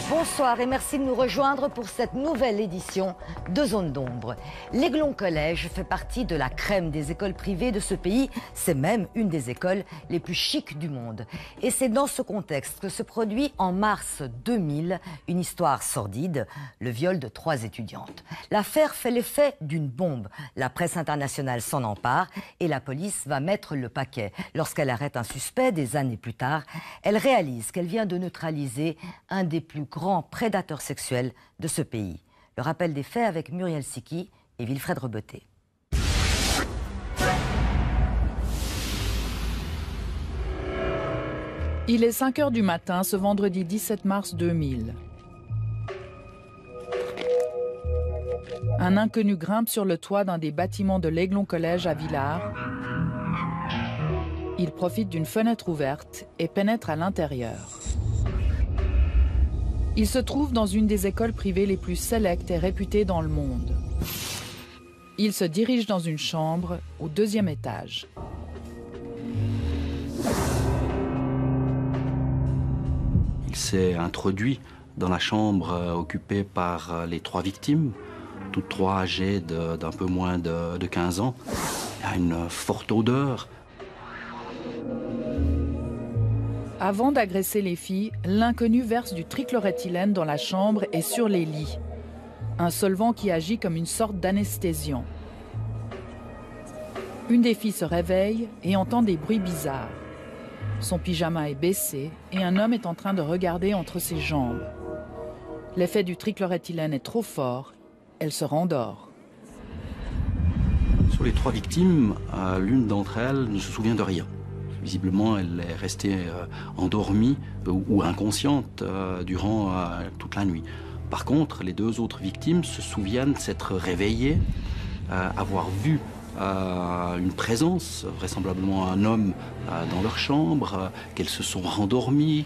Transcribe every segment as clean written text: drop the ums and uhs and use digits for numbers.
Bonsoir et merci de nous rejoindre pour cette nouvelle édition de Zone d'ombre. L'Aiglon Collège fait partie de la crème des écoles privées de ce pays. C'est même une des écoles les plus chics du monde. Et c'est dans ce contexte que se produit en mars 2000 une histoire sordide, le viol de 3 étudiantes. L'affaire fait l'effet d'une bombe. La presse internationale s'en empare et la police va mettre le paquet. Lorsqu'elle arrête un suspect des années plus tard, elle réalise qu'elle vient de neutraliser un des plus grands prédateurs sexuels de ce pays. Le rappel des faits avec Muriel Siki et Wilfred Rebeté. Il est 5 h du matin ce vendredi 17 mars 2000. Un inconnu grimpe sur le toit d'un des bâtiments de l'Aiglon Collège à Villars. Il profite d'une fenêtre ouverte et pénètre à l'intérieur. Il se trouve dans une des écoles privées les plus sélectes et réputées dans le monde. Il se dirige dans une chambre au 2e étage. Il s'est introduit dans la chambre occupée par les 3 victimes, toutes 3 âgées d'un peu moins de 15 ans. Il y a une forte odeur. Avant d'agresser les filles, l'inconnu verse du trichloréthylène dans la chambre et sur les lits. Un solvant qui agit comme une sorte d'anesthésiant. Une des filles se réveille et entend des bruits bizarres. Son pyjama est baissé et un homme est en train de regarder entre ses jambes. L'effet du trichloréthylène est trop fort, elle se rendort. Sur les 3 victimes, l'une d'entre elles ne se souvient de rien. Visiblement, elle est restée endormie ou inconsciente durant toute la nuit. Par contre, les 2 autres victimes se souviennent s'être réveillées, avoir vu une présence, vraisemblablement un homme dans leur chambre, qu'elles se sont rendormies,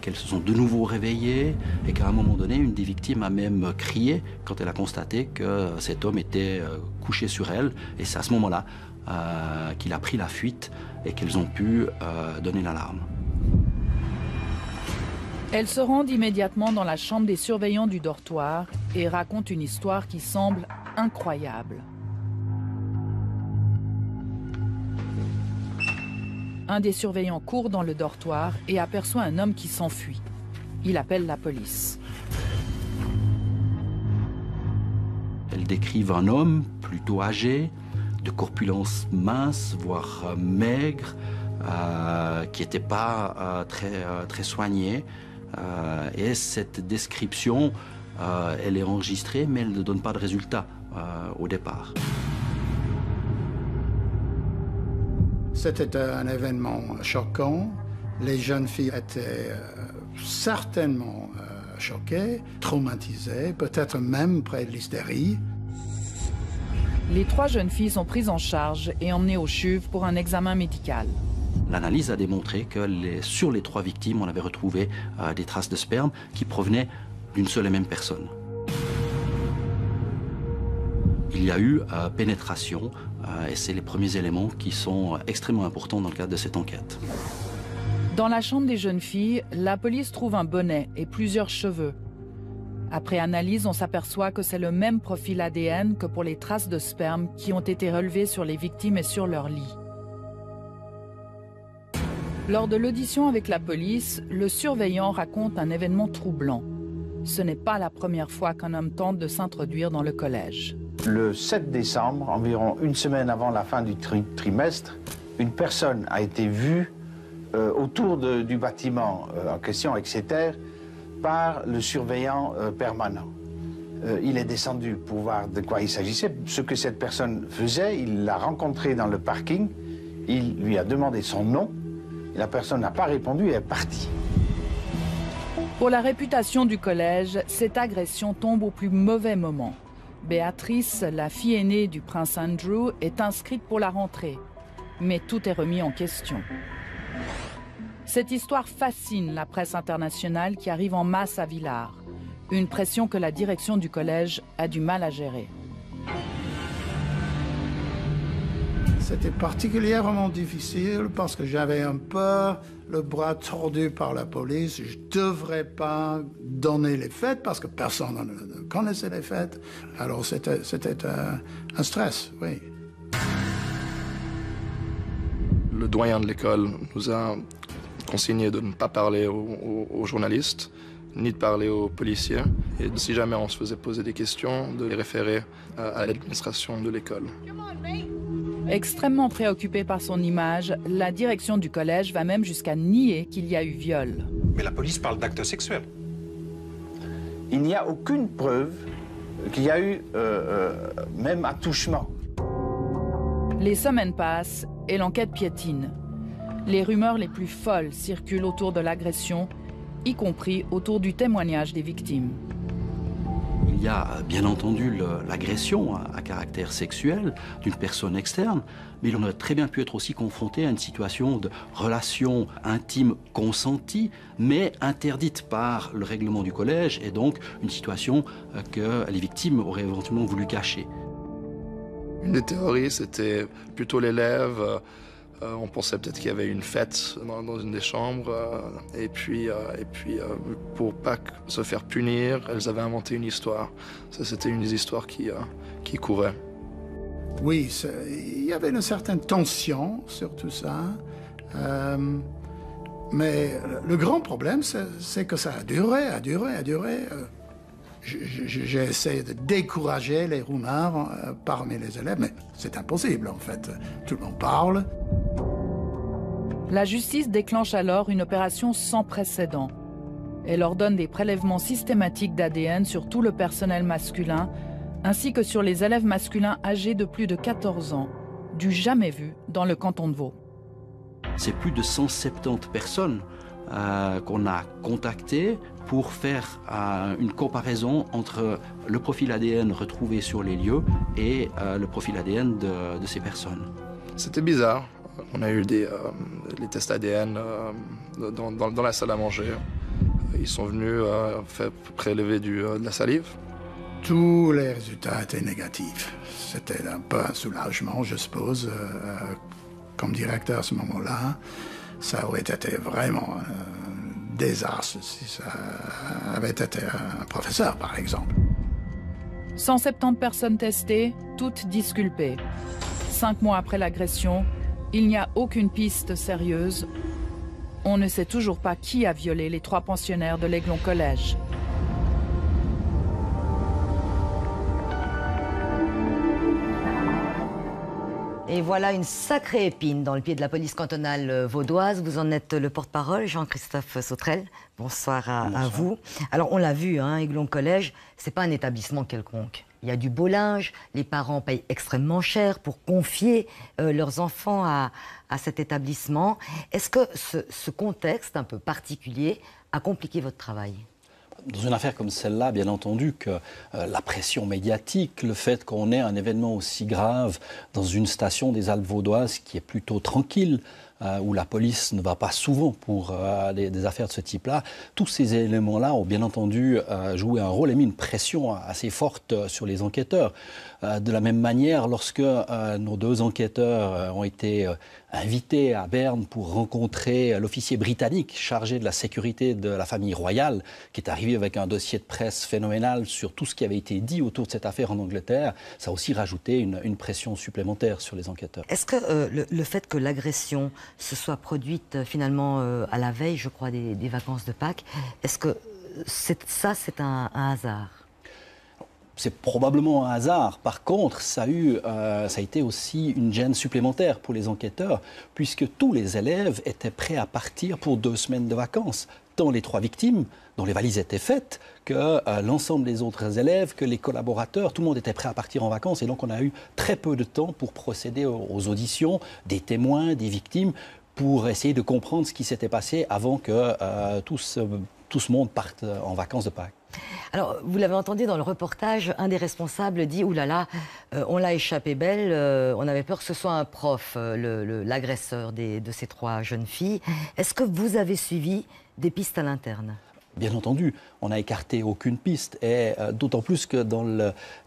qu'elles se sont de nouveau réveillées et qu'à un moment donné, une des victimes a même crié quand elle a constaté que cet homme était couché sur elle. Et c'est à ce moment-là qu'il a pris la fuite et qu'elles ont pu donner l'alarme. Elles se rendent immédiatement dans la chambre des surveillants du dortoir et racontent une histoire qui semble incroyable. Un des surveillants court dans le dortoir et aperçoit un homme qui s'enfuit. Il appelle la police. Elles décrivent un homme plutôt âgé, de corpulence mince, voire maigre, qui n'était pas très soigné. Et cette description, elle est enregistrée, mais elle ne donne pas de résultat au départ. C'était un événement choquant. Les jeunes filles étaient certainement choquées, traumatisées, peut-être même près de l'hystérie. Les 3 jeunes filles sont prises en charge et emmenées au CHUV pour un examen médical. L'analyse a démontré que sur les 3 victimes, on avait retrouvé des traces de sperme qui provenaient d'une seule et même personne. Il y a eu pénétration et c'est les premiers éléments qui sont extrêmement importants dans le cadre de cette enquête. Dans la chambre des jeunes filles, la police trouve un bonnet et plusieurs cheveux. Après analyse, on s'aperçoit que c'est le même profil ADN que pour les traces de sperme qui ont été relevées sur les victimes et sur leur lit. Lors de l'audition avec la police, le surveillant raconte un événement troublant. Ce n'est pas la première fois qu'un homme tente de s'introduire dans le collège. Le 7 décembre, environ une semaine avant la fin du trimestre, une personne a été vue autour du bâtiment en question, etc., par le surveillant permanent. Il est descendu pour voir de quoi il s'agissait. Ce que cette personne faisait, il l'a rencontré dans le parking, il lui a demandé son nom, et la personne n'a pas répondu et est partie. Pour la réputation du collège, cette agression tombe au plus mauvais moment. Béatrice, la fille aînée du prince Andrew, est inscrite pour la rentrée. Mais tout est remis en question. Cette histoire fascine la presse internationale qui arrive en masse à Villars. Une pression que la direction du collège a du mal à gérer. C'était particulièrement difficile parce que j'avais un peu le bras tordu par la police. Je ne devrais pas donner les faits parce que personne ne connaissait les faits. Alors c'était un stress, oui. Le doyen de l'école nous a consigné de ne pas parler aux journalistes, ni de parler aux policiers. Et si jamais on se faisait poser des questions, de les référer à l'administration de l'école. Extrêmement préoccupée par son image, la direction du collège va même jusqu'à nier qu'il y a eu viol. Mais la police parle d'actes sexuels. Il n'y a aucune preuve qu'il y a eu même attouchement. Les semaines passent et l'enquête piétine. Les rumeurs les plus folles circulent autour de l'agression, y compris autour du témoignage des victimes. Il y a bien entendu l'agression à caractère sexuel d'une personne externe, mais il aurait très bien pu être aussi confronté à une situation de relation intime consentie, mais interdite par le règlement du collège, et donc une situation que les victimes auraient éventuellement voulu cacher. Une des théories, c'était plutôt l'élève. On pensait peut-être qu'il y avait une fête dans une des chambres. Et puis, pour pas se faire punir, elles avaient inventé une histoire. Ça, c'était une des histoires qui courait. Oui, il y avait une certaine tension sur tout ça. Mais le grand problème, c'est que ça a duré. J'ai essayé de décourager les rumeurs parmi les élèves, mais c'est impossible en fait. Tout le monde parle. La justice déclenche alors une opération sans précédent. Elle ordonne des prélèvements systématiques d'ADN sur tout le personnel masculin, ainsi que sur les élèves masculins âgés de plus de 14 ans, du jamais vu dans le canton de Vaud. C'est plus de 170 personnes qu'on a contactées pour faire une comparaison entre le profil ADN retrouvé sur les lieux et le profil ADN de ces personnes. C'était bizarre. On a eu les tests ADN dans la salle à manger. Ils sont venus faire prélever de la salive. Tous les résultats étaient négatifs. C'était un peu un soulagement, je suppose. Comme directeur à ce moment-là, ça aurait été vraiment un désastre si ça avait été un professeur, par exemple. 170 personnes testées, toutes disculpées. 5 mois après l'agression, il n'y a aucune piste sérieuse. On ne sait toujours pas qui a violé les 3 pensionnaires de l'Aiglon Collège. Et voilà une sacrée épine dans le pied de la police cantonale vaudoise. Vous en êtes le porte-parole, Jean-Christophe Sautrel. Bonsoir à vous. Alors, on l'a vu, Aiglon Collège, c'est pas un établissement quelconque. Il y a du beau linge, les parents payent extrêmement cher pour confier leurs enfants à cet établissement. Est-ce que ce contexte un peu particulier a compliqué votre travail ? Dans une affaire comme celle-là, bien entendu que la pression médiatique, le fait qu'on ait un événement aussi grave dans une station des Alpes vaudoises qui est plutôt tranquille, où la police ne va pas souvent pour des affaires de ce type-là, tous ces éléments-là ont bien entendu joué un rôle et mis une pression assez forte sur les enquêteurs. De la même manière, lorsque nos 2 enquêteurs ont été invités à Berne pour rencontrer l'officier britannique chargé de la sécurité de la famille royale, qui est arrivé avec un dossier de presse phénoménal sur tout ce qui avait été dit autour de cette affaire en Angleterre, ça a aussi rajouté une pression supplémentaire sur les enquêteurs. Est-ce que le fait que l'agression se soit produite finalement à la veille, je crois, des vacances de Pâques, est-ce que c'est un hasard ? C'est probablement un hasard. Par contre, ça a été aussi une gêne supplémentaire pour les enquêteurs, puisque tous les élèves étaient prêts à partir pour 2 semaines de vacances. Tant les 3 victimes, dont les valises étaient faites, que l'ensemble des autres élèves, que les collaborateurs, tout le monde était prêt à partir en vacances. Et donc, on a eu très peu de temps pour procéder aux auditions des témoins, des victimes, pour essayer de comprendre ce qui s'était passé avant que tout ce monde parte en vacances de Pâques. Alors, vous l'avez entendu dans le reportage, un des responsables dit « Ouh là là, on l'a échappé belle, on avait peur que ce soit un prof, l'agresseur de ces 3 jeunes filles ». Est-ce que vous avez suivi des pistes à l'interne ? Bien entendu, on n'a écarté aucune piste, et d'autant plus que dans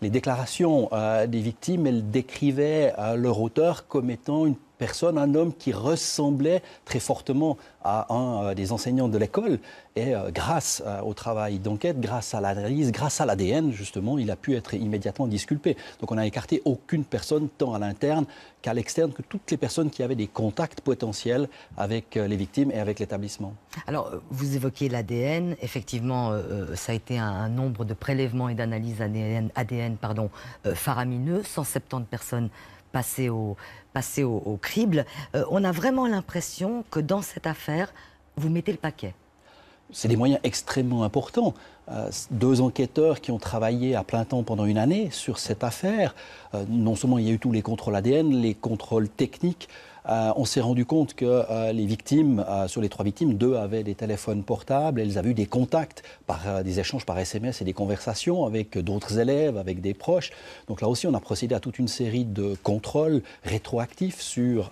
les déclarations des victimes, elles décrivaient leur auteur comme étant une personne, un homme qui ressemblait très fortement à un des enseignants de l'école. Et grâce au travail d'enquête, grâce à l'analyse, grâce à l'ADN, justement, il a pu être immédiatement disculpé. Donc on n'a écarté aucune personne, tant à l'interne qu'à l'externe, que toutes les personnes qui avaient des contacts potentiels avec les victimes et avec l'établissement. Alors, vous évoquiez l'ADN. Effectivement, ça a été un nombre de prélèvements et d'analyses ADN faramineux. 170 personnes passées au crible. On a vraiment l'impression que dans cette affaire, vous mettez le paquet. C'est des moyens extrêmement importants. 2 enquêteurs qui ont travaillé à plein temps pendant une année sur cette affaire. Non seulement il y a eu tous les contrôles ADN, les contrôles techniques. On s'est rendu compte que les victimes, sur les 3 victimes, 2 avaient des téléphones portables. Elles avaient eu des contacts, des échanges par SMS et des conversations avec d'autres élèves, avec des proches. Donc là aussi, on a procédé à toute une série de contrôles rétroactifs sur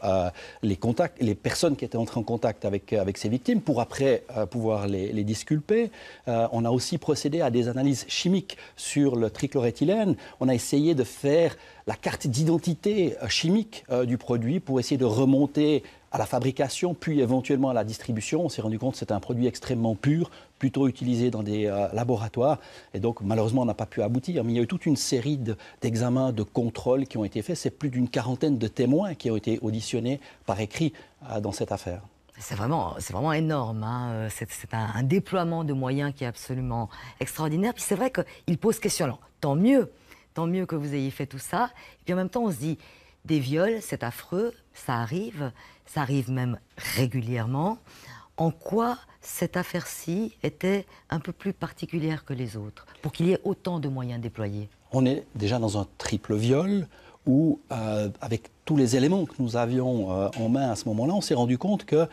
les contacts, les personnes qui étaient entrées en contact avec ces victimes pour après pouvoir les disculper. On a aussi procédé à des analyses chimiques sur le trichloréthylène. On a essayé de faire la carte d'identité chimique du produit pour essayer de remonter à la fabrication, puis éventuellement à la distribution. On s'est rendu compte que c'était un produit extrêmement pur, plutôt utilisé dans des laboratoires. Et donc, malheureusement, on n'a pas pu aboutir. Mais il y a eu toute une série d'examens, de contrôles qui ont été faits. C'est plus d'une quarantaine de témoins qui ont été auditionnés par écrit dans cette affaire. C'est vraiment énorme, hein. C'est un déploiement de moyens qui est absolument extraordinaire. Puis c'est vrai qu'il pose question. Alors, tant mieux que vous ayez fait tout ça. Et puis en même temps, on se dit, des viols, c'est affreux, ça arrive même régulièrement. En quoi cette affaire-ci était un peu plus particulière que les autres, pour qu'il y ait autant de moyens déployés? On est déjà dans un triple viol où, avec tous les éléments que nous avions en main à ce moment-là, on s'est rendu compte que,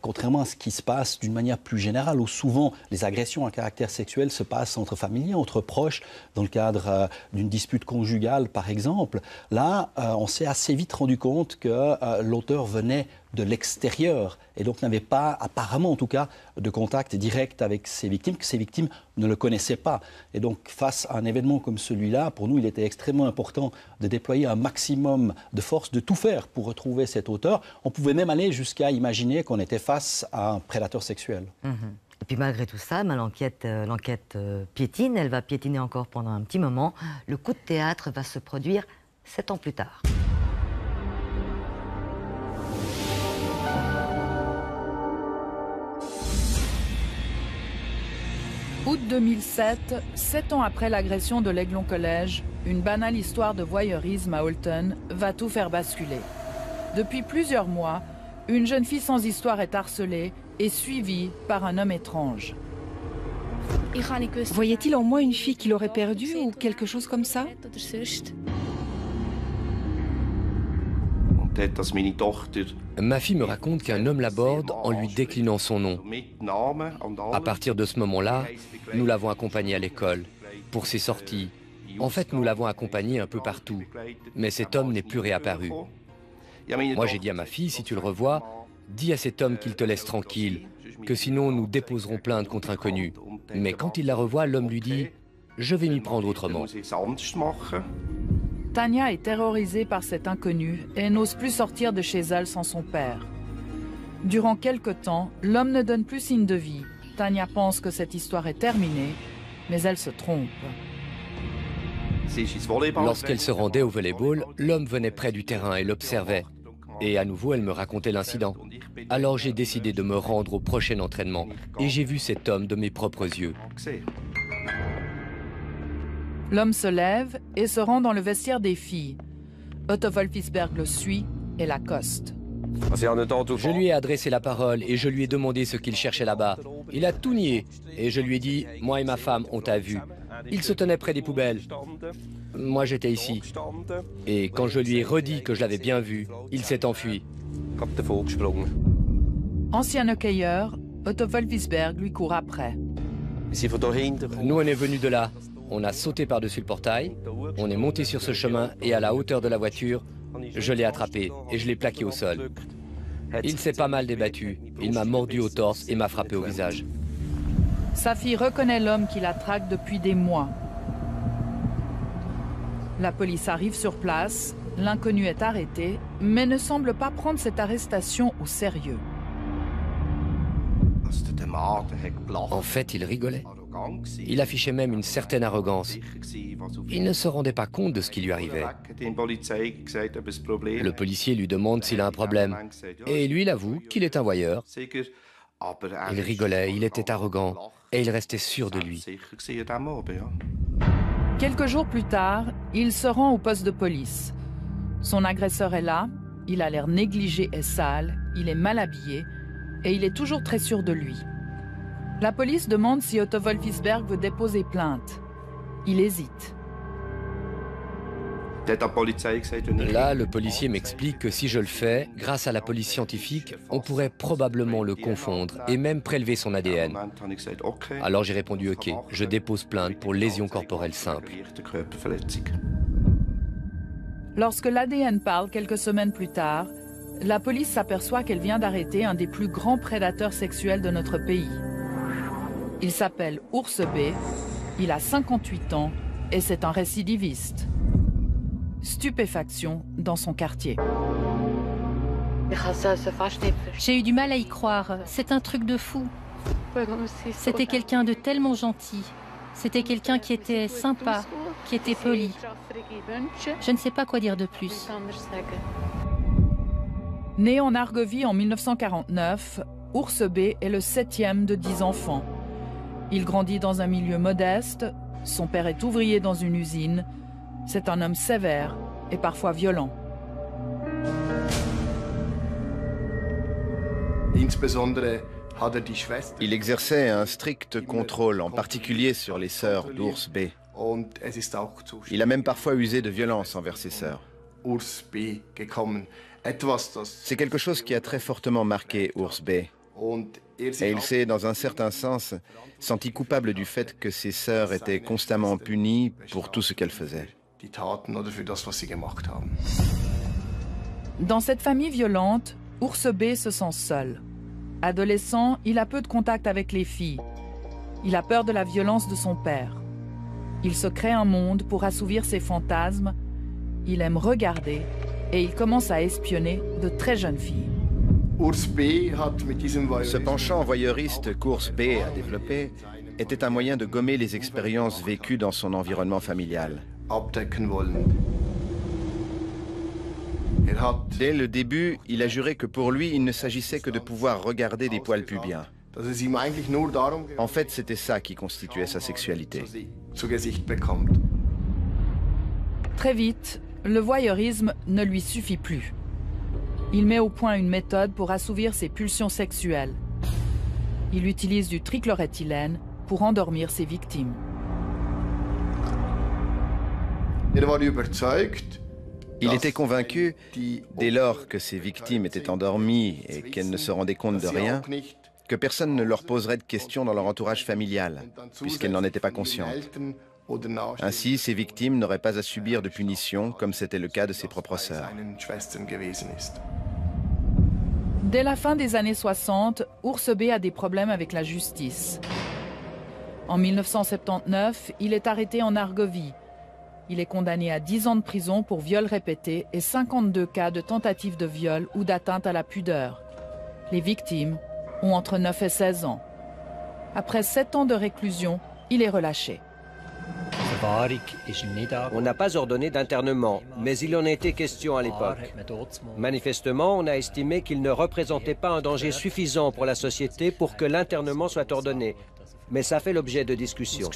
contrairement à ce qui se passe d'une manière plus générale, où souvent les agressions à caractère sexuel se passent entre familiers, entre proches, dans le cadre d'une dispute conjugale par exemple, là, on s'est assez vite rendu compte que l'auteur venait de l'extérieur et donc n'avait pas, apparemment en tout cas, de contact direct avec ses victimes, que ses victimes ne le connaissaient pas. Et donc face à un événement comme celui-là, pour nous, il était extrêmement important de déployer un maximum de force, de tout faire pour retrouver cet auteur. On pouvait même aller jusqu'à imaginer qu'on était face à un prédateur sexuel. Et puis malgré tout ça, l'enquête piétine, elle va piétiner encore pendant un petit moment. Le coup de théâtre va se produire 7 ans plus tard. Août 2007, 7 ans après l'agression de l'Aiglon College, une banale histoire de voyeurisme à Olten va tout faire basculer. Depuis plusieurs mois, une jeune fille sans histoire est harcelée et suivie par un homme étrange. Voyait-il en moi une fille qu'il aurait perdue ou quelque chose comme ça? Ma fille me raconte qu'un homme l'aborde en lui déclinant son nom. À partir de ce moment-là, nous l'avons accompagnée à l'école, pour ses sorties. En fait, nous l'avons accompagnée un peu partout, mais cet homme n'est plus réapparu. Moi, j'ai dit à ma fille, si tu le revois, dis à cet homme qu'il te laisse tranquille, que sinon nous déposerons plainte contre inconnu. Mais quand il la revoit, l'homme lui dit, je vais m'y prendre autrement. Tania est terrorisée par cet inconnu et n'ose plus sortir de chez elle sans son père. Durant quelque temps, l'homme ne donne plus signe de vie. Tania pense que cette histoire est terminée, mais elle se trompe. Lorsqu'elle se rendait au volleyball, l'homme venait près du terrain et l'observait. Et à nouveau, elle me racontait l'incident. Alors j'ai décidé de me rendre au prochain entraînement et j'ai vu cet homme de mes propres yeux. L'homme se lève et se rend dans le vestiaire des filles. Otto Wolfisberg le suit et l'accoste. Je lui ai adressé la parole et je lui ai demandé ce qu'il cherchait là-bas. Il a tout nié et je lui ai dit, moi et ma femme, on t'a vu. Il se tenait près des poubelles. Moi, j'étais ici. Et quand je lui ai redit que je l'avais bien vu, il s'est enfui. Ancien hockeyeur, Otto Wolfisberg lui court après. Nous, on est venus de là. On a sauté par-dessus le portail, on est monté sur ce chemin et à la hauteur de la voiture, je l'ai attrapé et je l'ai plaqué au sol. Il s'est pas mal débattu. Il m'a mordu au torse et m'a frappé au visage. Sa fille reconnaît l'homme qui la traque depuis des mois. La police arrive sur place, l'inconnu est arrêté, mais ne semble pas prendre cette arrestation au sérieux. En fait, il rigolait. Il affichait même une certaine arrogance. Il ne se rendait pas compte de ce qui lui arrivait. Le policier lui demande s'il a un problème. Et lui, il avoue qu'il est un voyeur. Il rigolait, il était arrogant et il restait sûr de lui. Quelques jours plus tard, il se rend au poste de police. Son agresseur est là, il a l'air négligé et sale, il est mal habillé et il est toujours très sûr de lui. La police demande si Otto Wolfisberg veut déposer plainte. Il hésite. Là, le policier m'explique que si je le fais, grâce à la police scientifique, on pourrait probablement le confondre et même prélever son ADN. Alors j'ai répondu OK, je dépose plainte pour lésion corporelle simple. Lorsque l'ADN parle quelques semaines plus tard, la police s'aperçoit qu'elle vient d'arrêter un des plus grands prédateurs sexuels de notre pays. Il s'appelle Ours B, il a 58 ans et c'est un récidiviste. Stupéfaction dans son quartier. J'ai eu du mal à y croire, c'est un truc de fou. C'était quelqu'un de tellement gentil. C'était quelqu'un qui était sympa, qui était poli. Je ne sais pas quoi dire de plus. Né en Argovie en 1949, Ours B est le 7e de 10 enfants. Il grandit dans un milieu modeste, son père est ouvrier dans une usine. C'est un homme sévère et parfois violent. Il exerçait un strict contrôle, en particulier sur les sœurs d'Ours B. Il a même parfois usé de violence envers ses sœurs. C'est quelque chose qui a très fortement marqué Ours B. Et il s'est, dans un certain sens, senti coupable du fait que ses sœurs étaient constamment punies pour tout ce qu'elles faisaient. Dans cette famille violente, Ours B se sent seul. Adolescent, il a peu de contact avec les filles. Il a peur de la violence de son père. Il se crée un monde pour assouvir ses fantasmes. Il aime regarder et il commence à espionner de très jeunes filles. Ce penchant voyeuriste qu'Ours B a développé était un moyen de gommer les expériences vécues dans son environnement familial. Dès le début, il a juré que pour lui, il ne s'agissait que de pouvoir regarder des poils pubiens. En fait, c'était ça qui constituait sa sexualité. Très vite, le voyeurisme ne lui suffit plus. Il met au point une méthode pour assouvir ses pulsions sexuelles. Il utilise du trichloréthylène pour endormir ses victimes. Il était convaincu, dès lors que ses victimes étaient endormies et qu'elles ne se rendaient compte de rien, que personne ne leur poserait de questions dans leur entourage familial, puisqu'elles n'en étaient pas conscientes. Ainsi, ses victimes n'auraient pas à subir de punition, comme c'était le cas de ses propres sœurs. Dès la fin des années 60, Ours B a des problèmes avec la justice. En 1979, il est arrêté en Argovie. Il est condamné à 10 ans de prison pour viol répété et 52 cas de tentative de viol ou d'atteinte à la pudeur. Les victimes ont entre 9 et 16 ans. Après 7 ans de réclusion, il est relâché. On n'a pas ordonné d'internement, mais il en a été question à l'époque. Manifestement, on a estimé qu'il ne représentait pas un danger suffisant pour la société pour que l'internement soit ordonné. Mais ça fait l'objet de discussions.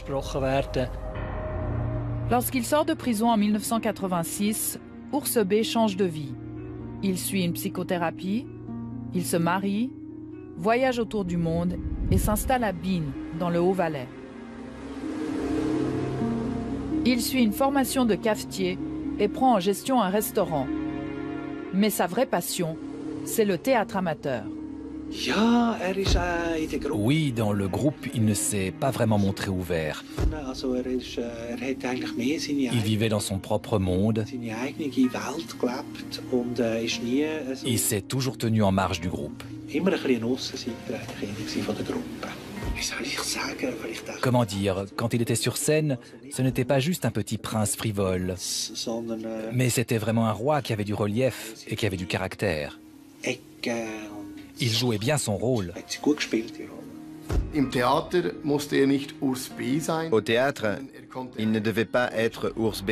Lorsqu'il sort de prison en 1986, Ours B change de vie. Il suit une psychothérapie, il se marie, voyage autour du monde et s'installe à Bienne, dans le Haut-Valais. Il suit une formation de cafetier et prend en gestion un restaurant. Mais sa vraie passion, c'est le théâtre amateur. Oui, dans le groupe, il ne s'est pas vraiment montré ouvert. Il vivait dans son propre monde. Il s'est toujours tenu en marge du groupe. Comment dire, quand il était sur scène, ce n'était pas juste un petit prince frivole, mais c'était vraiment un roi qui avait du relief et qui avait du caractère. Il jouait bien son rôle. Au théâtre, il ne devait pas être ours B.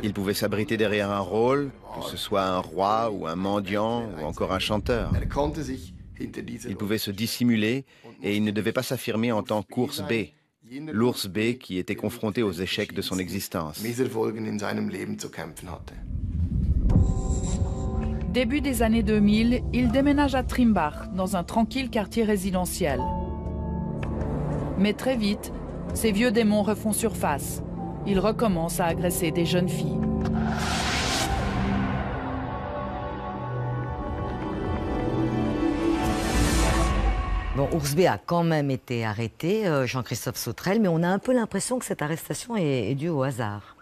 Il pouvait s'abriter derrière un rôle, que ce soit un roi ou un mendiant ou encore un chanteur. Il pouvait se dissimuler et il ne devait pas s'affirmer en tant qu'ours B, l'ours B qui était confronté aux échecs de son existence. Début des années 2000, il déménage à Trimbach, dans un tranquille quartier résidentiel. Mais très vite, ses vieux démons refont surface. Il recommence à agresser des jeunes filles. Bon, Ours B a quand même été arrêté, Jean-Christophe Sautrel, mais on a un peu l'impression que cette arrestation est due au hasard.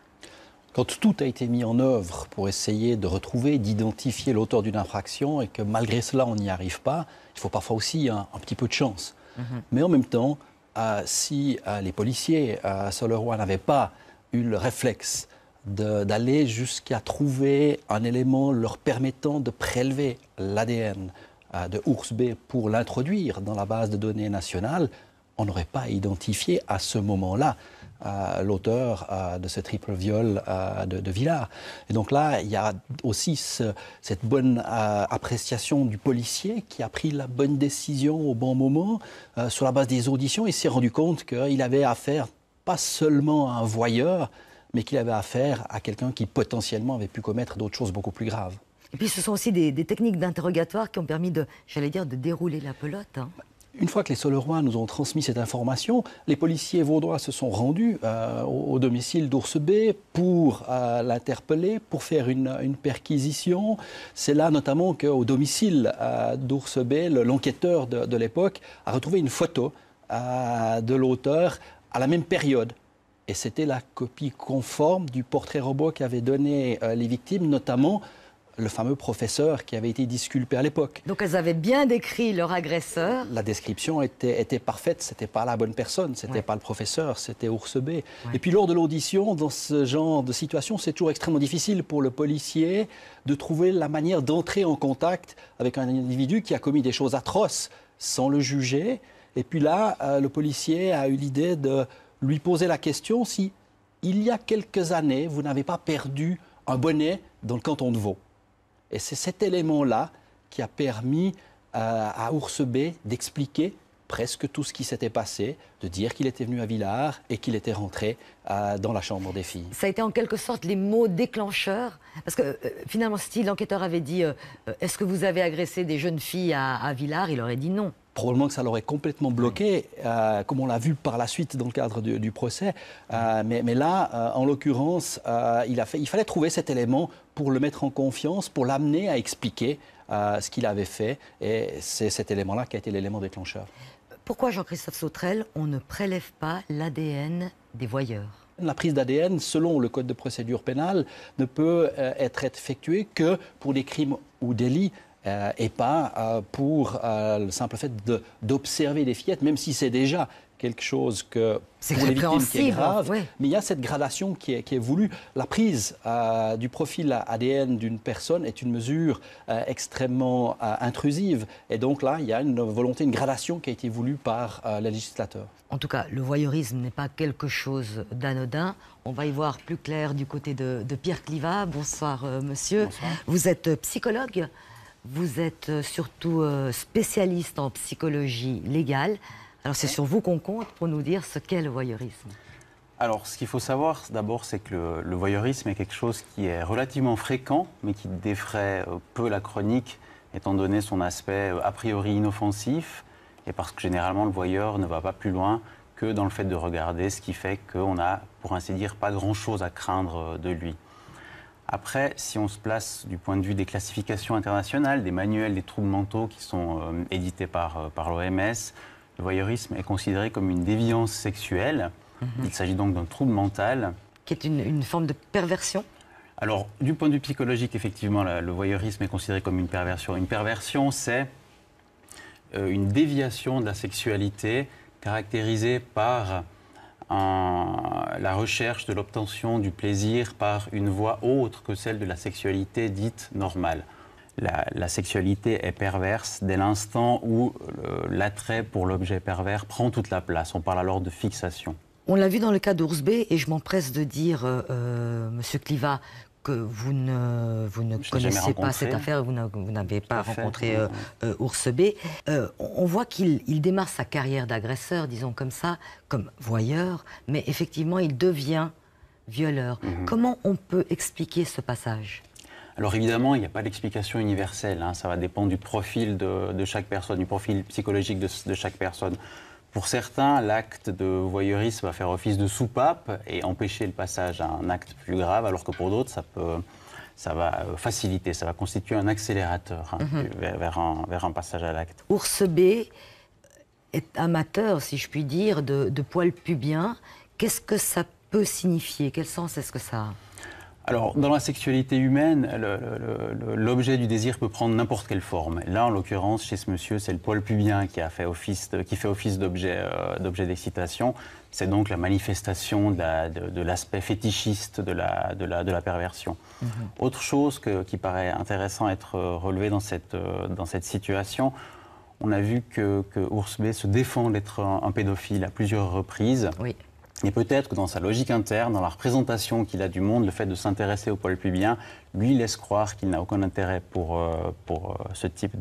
Quand tout a été mis en œuvre pour essayer de retrouver, d'identifier l'auteur d'une infraction et que malgré cela on n'y arrive pas, il faut parfois aussi un petit peu de chance. Mais en même temps, si les policiers à Solleroy n'avaient pas eu le réflexe d'aller jusqu'à trouver un élément leur permettant de prélever l'ADN de Ours B pour l'introduire dans la base de données nationale, on n'aurait pas identifié à ce moment-là l'auteur de ce triple viol de Villars. Et donc là, il y a aussi cette bonne appréciation du policier qui a pris la bonne décision au bon moment. Sur la base des auditions, il s'est rendu compte qu'il avait affaire pas seulement à un voyeur, mais qu'il avait affaire à quelqu'un qui potentiellement avait pu commettre d'autres choses beaucoup plus graves. Et puis ce sont aussi des techniques d'interrogatoire qui ont permis de, j'allais dire, de dérouler la pelote. Hein. Une fois que les Solleroy nous ont transmis cette information, les policiers vaudois se sont rendus au domicile d'Ours B pour l'interpeller, pour faire une perquisition. C'est là notamment qu'au domicile d'Ours B, l'enquêteur de l'époque a retrouvé une photo de l'auteur à la même période. Et c'était la copie conforme du portrait robot qu'avaient donné les victimes, notamment le fameux professeur qui avait été disculpé à l'époque. Donc elles avaient bien décrit leur agresseur. La description était parfaite, c'était pas la bonne personne, c'était pas le professeur, c'était Ours B. Et puis lors de l'audition, dans ce genre de situation, c'est toujours extrêmement difficile pour le policier de trouver la manière d'entrer en contact avec un individu qui a commis des choses atroces sans le juger. Et puis là, le policier a eu l'idée de lui poser la question si, il y a quelques années, vous n'avez pas perdu un bonnet dans le canton de Vaud. Et c'est cet élément-là qui a permis à Ours B d'expliquer presque tout ce qui s'était passé, de dire qu'il était venu à Villars et qu'il était rentré dans la chambre des filles. Ça a été en quelque sorte les mots déclencheurs. Parce que finalement, si l'enquêteur avait dit « Est-ce que vous avez agressé des jeunes filles à Villars ?» il aurait dit non. Probablement que ça l'aurait complètement bloqué, comme on l'a vu par la suite dans le cadre du procès. Mais là, en l'occurrence, il fallait trouver cet élément pour le mettre en confiance, pour l'amener à expliquer ce qu'il avait fait. Et c'est cet élément-là qui a été l'élément déclencheur. Pourquoi, Jean-Christophe Sautrel, on ne prélève pas l'ADN des voyeurs ? La prise d'ADN, selon le Code de procédure pénale, ne peut être effectuée que pour des crimes ou délits et pas pour le simple fait d'observer des fillettes, même si c'est déjà quelque chose que pour les victimes qui est grave. Ouais. Mais il y a cette gradation qui est voulue. La prise du profil ADN d'une personne est une mesure extrêmement intrusive. Et donc là, il y a une volonté, une gradation qui a été voulue par le législateur. En tout cas, le voyeurisme n'est pas quelque chose d'anodin. On va y voir plus clair du côté de Pierre Clivat. Bonsoir, monsieur. Bonsoir. Vous êtes psychologue. Vous êtes surtout spécialiste en psychologie légale. Alors c'est sur vous qu'on compte pour nous dire ce qu'est le voyeurisme. Alors ce qu'il faut savoir d'abord, c'est que le voyeurisme est quelque chose qui est relativement fréquent, mais qui défraie peu la chronique, étant donné son aspect a priori inoffensif, et parce que généralement le voyeur ne va pas plus loin que dans le fait de regarder, ce qui fait qu'on n'a, pour ainsi dire, pas grand-chose à craindre de lui. Après, si on se place du point de vue des classifications internationales, des manuels des troubles mentaux qui sont édités par l'OMS, le voyeurisme est considéré comme une déviance sexuelle. Il s'agit donc d'un trouble mental. Qui est une forme de perversion ? Alors, du point de vue psychologique, effectivement, le voyeurisme est considéré comme une perversion. Une perversion, c'est une déviation de la sexualité caractérisé par la recherche de l'obtention du plaisir par une voie autre que celle de la sexualité dite normale. La sexualité est perverse dès l'instant où l'attrait pour l'objet pervers prend toute la place. On parle alors de fixation. On l'a vu dans le cas d'Ours B, et je m'empresse de dire, Monsieur Kliva, que vous ne connaissez pas cette affaire, vous n'avez pas rencontré Ours B. On voit qu'il démarre sa carrière d'agresseur, disons comme ça, comme voyeur, mais effectivement, il devient violeur. Comment on peut expliquer ce passage ? Alors évidemment, il n'y a pas d'explication universelle, hein. Ça va dépendre du profil de chaque personne, du profil psychologique de chaque personne. Pour certains, l'acte de voyeurisme va faire office de soupape et empêcher le passage à un acte plus grave, alors que pour d'autres, ça va faciliter, ça va constituer un accélérateur vers un passage à l'acte. Ours B est amateur, si je puis dire, de poils pubiens. Qu'est-ce que ça peut signifier? Quel sens est-ce que ça a? Alors, dans la sexualité humaine, l'objet du désir peut prendre n'importe quelle forme. Là, en l'occurrence, chez ce monsieur, c'est le poil pubien qui fait office d'objet d'excitation. C'est donc la manifestation de l'aspect fétichiste de la perversion. Autre chose qui paraît intéressant à être relevé dans cette situation, on a vu que Ours B se défend d'être un pédophile à plusieurs reprises. Oui. Et peut-être que dans sa logique interne, dans la représentation qu'il a du monde, le fait de s'intéresser au poil pubien lui laisse croire qu'il n'a aucun intérêt pour ce type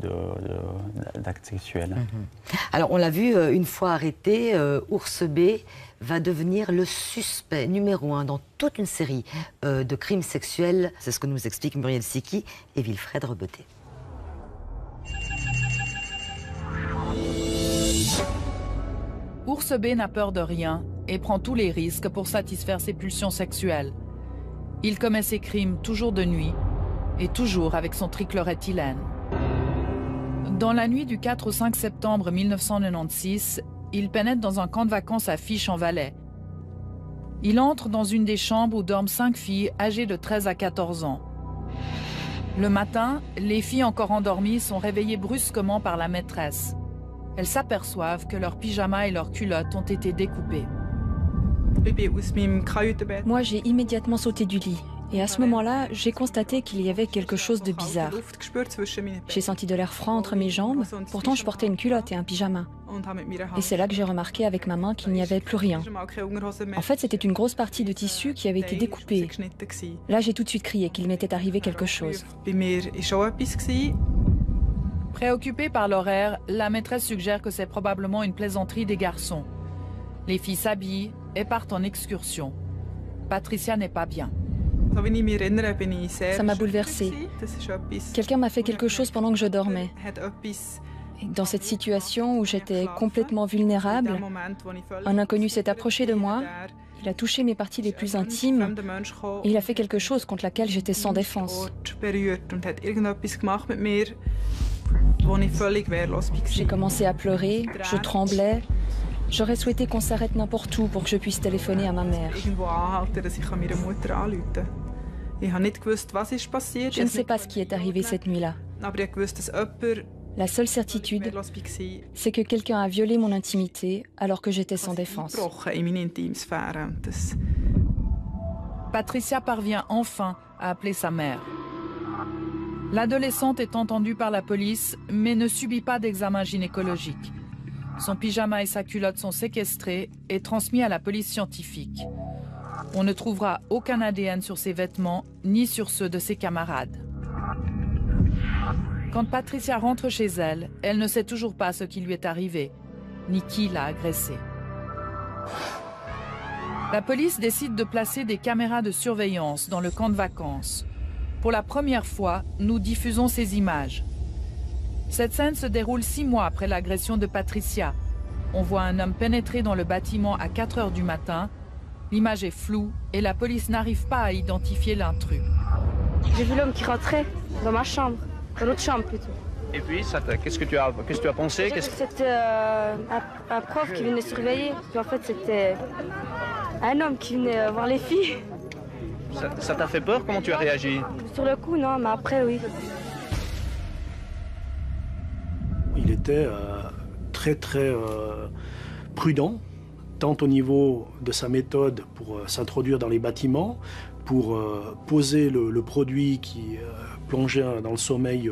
d'acte sexuel. Alors on l'a vu, une fois arrêté, Ours B va devenir le suspect numéro 1 dans toute une série de crimes sexuels. C'est ce que nous expliquent Muriel Siki et Wilfred Rebeté. Ours B n'a peur de rien et prend tous les risques pour satisfaire ses pulsions sexuelles. Il commet ses crimes toujours de nuit et toujours avec son trichloroéthylène. Dans la nuit du 4 au 5 septembre 1996, il pénètre dans un camp de vacances à Fiche en Valais. Il entre dans une des chambres où dorment 5 filles âgées de 13 à 14 ans. Le matin, les filles encore endormies sont réveillées brusquement par la maîtresse. Elles s'aperçoivent que leurs pyjamas et leurs culottes ont été découpés. Moi, j'ai immédiatement sauté du lit. Et à ce moment-là, j'ai constaté qu'il y avait quelque chose de bizarre. J'ai senti de l'air froid entre mes jambes, pourtant je portais une culotte et un pyjama. Et c'est là que j'ai remarqué avec ma main qu'il n'y avait plus rien. En fait, c'était une grosse partie de tissu qui avait été découpée. Là, j'ai tout de suite crié qu'il m'était arrivé quelque chose. Préoccupée par l'horaire, la maîtresse suggère que c'est probablement une plaisanterie des garçons. Les filles s'habillent et partent en excursion. Patricia n'est pas bien. Ça m'a bouleversée. Quelqu'un m'a fait quelque chose pendant que je dormais. Et dans cette situation où j'étais complètement vulnérable, un inconnu s'est approché de moi, il a touché mes parties les plus intimes et il a fait quelque chose contre laquelle j'étais sans défense. J'ai commencé à pleurer, je tremblais. J'aurais souhaité qu'on s'arrête n'importe où pour que je puisse téléphoner à ma mère. Je ne sais pas ce qui est arrivé cette nuit-là. La seule certitude, c'est que quelqu'un a violé mon intimité alors que j'étais sans défense. Patricia parvient enfin à appeler sa mère. L'adolescente est entendue par la police, mais ne subit pas d'examen gynécologique. Son pyjama et sa culotte sont séquestrés et transmis à la police scientifique. On ne trouvera aucun ADN sur ses vêtements, ni sur ceux de ses camarades. Quand Patricia rentre chez elle, elle ne sait toujours pas ce qui lui est arrivé, ni qui l'a agressée. La police décide de placer des caméras de surveillance dans le camp de vacances. Pour la première fois, nous diffusons ces images. Cette scène se déroule 6 mois après l'agression de Patricia. On voit un homme pénétrer dans le bâtiment à 4 heures du matin. L'image est floue et la police n'arrive pas à identifier l'intrus. J'ai vu l'homme qui rentrait dans ma chambre, dans l'autre chambre plutôt. Et puis, qu'est-ce que tu as pensé? C'était un prof qui venait surveiller. Puis en fait, c'était un homme qui venait voir les filles. Ça t'a fait peur? Comment tu as réagi? Sur le coup, non, mais après, oui. Il était très prudent, tant au niveau de sa méthode pour s'introduire dans les bâtiments, pour poser le produit qui plongeait dans le sommeil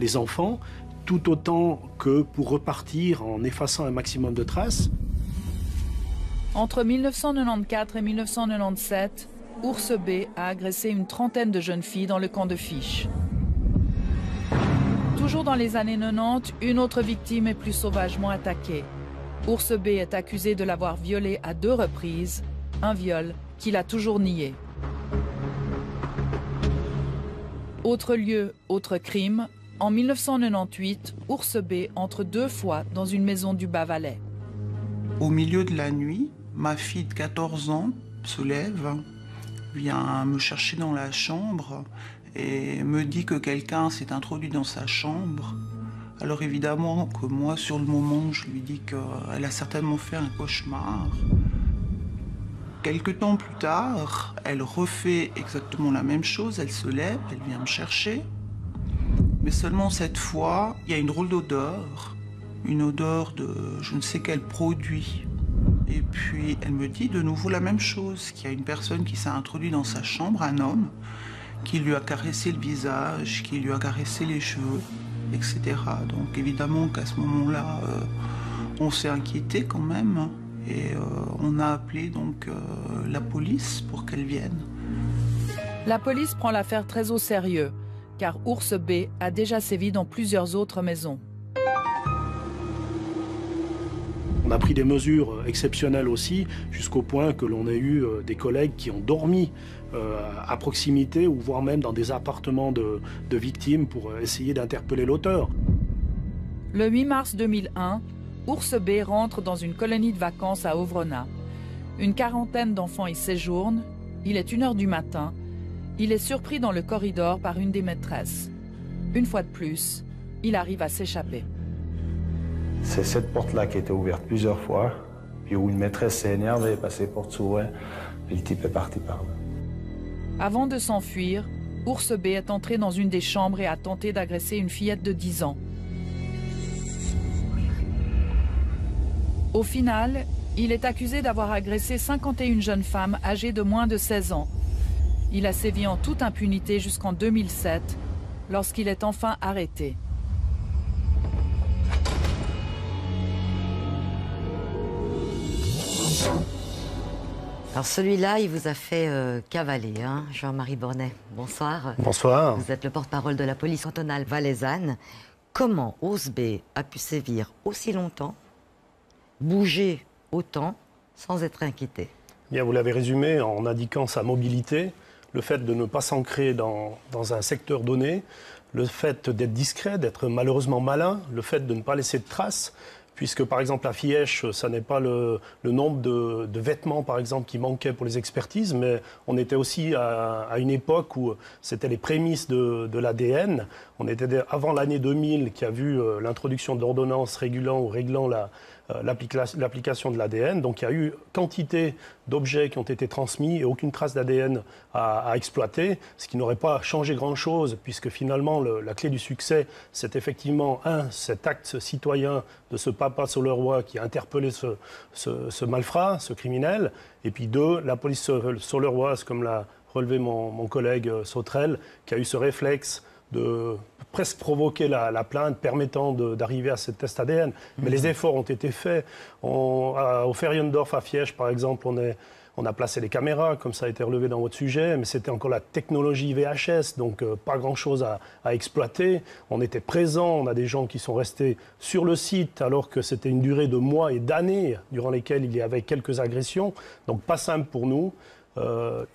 les enfants, tout autant que pour repartir en effaçant un maximum de traces. Entre 1994 et 1997, Ours B a agressé une trentaine de jeunes filles dans le camp de Fiche. Toujours dans les années 90, une autre victime est plus sauvagement attaquée. Ours B est accusé de l'avoir violée à 2 reprises, un viol qu'il a toujours nié. Autre lieu, autre crime, en 1998, Ours B entre 2 fois dans une maison du Bas-Valais. Au milieu de la nuit, ma fille de 14 ans se lève, vient me chercher dans la chambre et me dit que quelqu'un s'est introduit dans sa chambre. Alors évidemment que moi, sur le moment, je lui dis qu'elle a certainement fait un cauchemar. Quelque temps plus tard, elle refait exactement la même chose, elle se lève, elle vient me chercher. Mais seulement cette fois, il y a une drôle d'odeur, une odeur de je ne sais quel produit. Et puis elle me dit de nouveau la même chose, qu'il y a une personne qui s'est introduite dans sa chambre, un homme, qui lui a caressé le visage, qui lui a caressé les cheveux, etc. Donc évidemment qu'à ce moment-là, on s'est inquiété quand même. Et on a appelé donc la police pour qu'elle vienne. La police prend l'affaire très au sérieux, car Ours B a déjà sévi dans plusieurs autres maisons. On a pris des mesures exceptionnelles aussi, jusqu'au point que l'on a eu des collègues qui ont dormi à proximité, ou voire même dans des appartements de victimes pour essayer d'interpeller l'auteur. Le 8 mars 2001, Ours B rentre dans une colonie de vacances à Ovrona. Une quarantaine d'enfants y séjournent. Il est 1h du matin. Il est surpris dans le corridor par une des maîtresses. Une fois de plus, il arrive à s'échapper. C'est cette porte-là qui a été ouverte plusieurs fois, puis où une maîtresse s'est énervée, elle passait porte s'ouvrait, puis le type est parti par là. Avant de s'enfuir, Ours B est entré dans une des chambres et a tenté d'agresser une fillette de 10 ans. Au final, il est accusé d'avoir agressé 51 jeunes femmes âgées de moins de 16 ans. Il a sévi en toute impunité jusqu'en 2007, lorsqu'il est enfin arrêté. Alors celui-là, il vous a fait cavaler, hein, Jean-Marie Bornet. Bonsoir. Bonsoir. Vous êtes le porte-parole de la police cantonale valaisanne. Comment Ours B a pu sévir aussi longtemps, bouger autant, sans être inquiété? Bien, vous l'avez résumé en indiquant sa mobilité, le fait de ne pas s'ancrer dans un secteur donné, le fait d'être discret, d'être malheureusement malin, le fait de ne pas laisser de traces, puisque par exemple à Fièche, ça n'est pas le nombre de vêtements par exemple qui manquaient pour les expertises, mais on était aussi à une époque où c'était les prémices de l'ADN. On était avant l'année 2000 qui a vu l'introduction d'ordonnances réglant l'application de l'ADN. Donc il y a eu quantité d'objets qui ont été transmis et aucune trace d'ADN à exploiter, ce qui n'aurait pas changé grand-chose, puisque finalement la clé du succès, c'est effectivement cet acte citoyen de ce papa Soleroy qui a interpellé ce malfrat, ce criminel, et puis 2, la police soleroise, comme l'a relevé mon collègue Sautrel, qui a eu ce réflexe de presque provoquer la plainte permettant d'arriver à ce test ADN. Mais les efforts ont été faits. Au Feriendorf à Fiège, par exemple, on a placé les caméras, comme ça a été relevé dans votre sujet, mais c'était encore la technologie VHS, donc pas grand-chose à exploiter. On était présents, on a des gens qui sont restés sur le site alors que c'était une durée de mois et d'années durant lesquelles il y avait quelques agressions. Donc pas simple pour nous.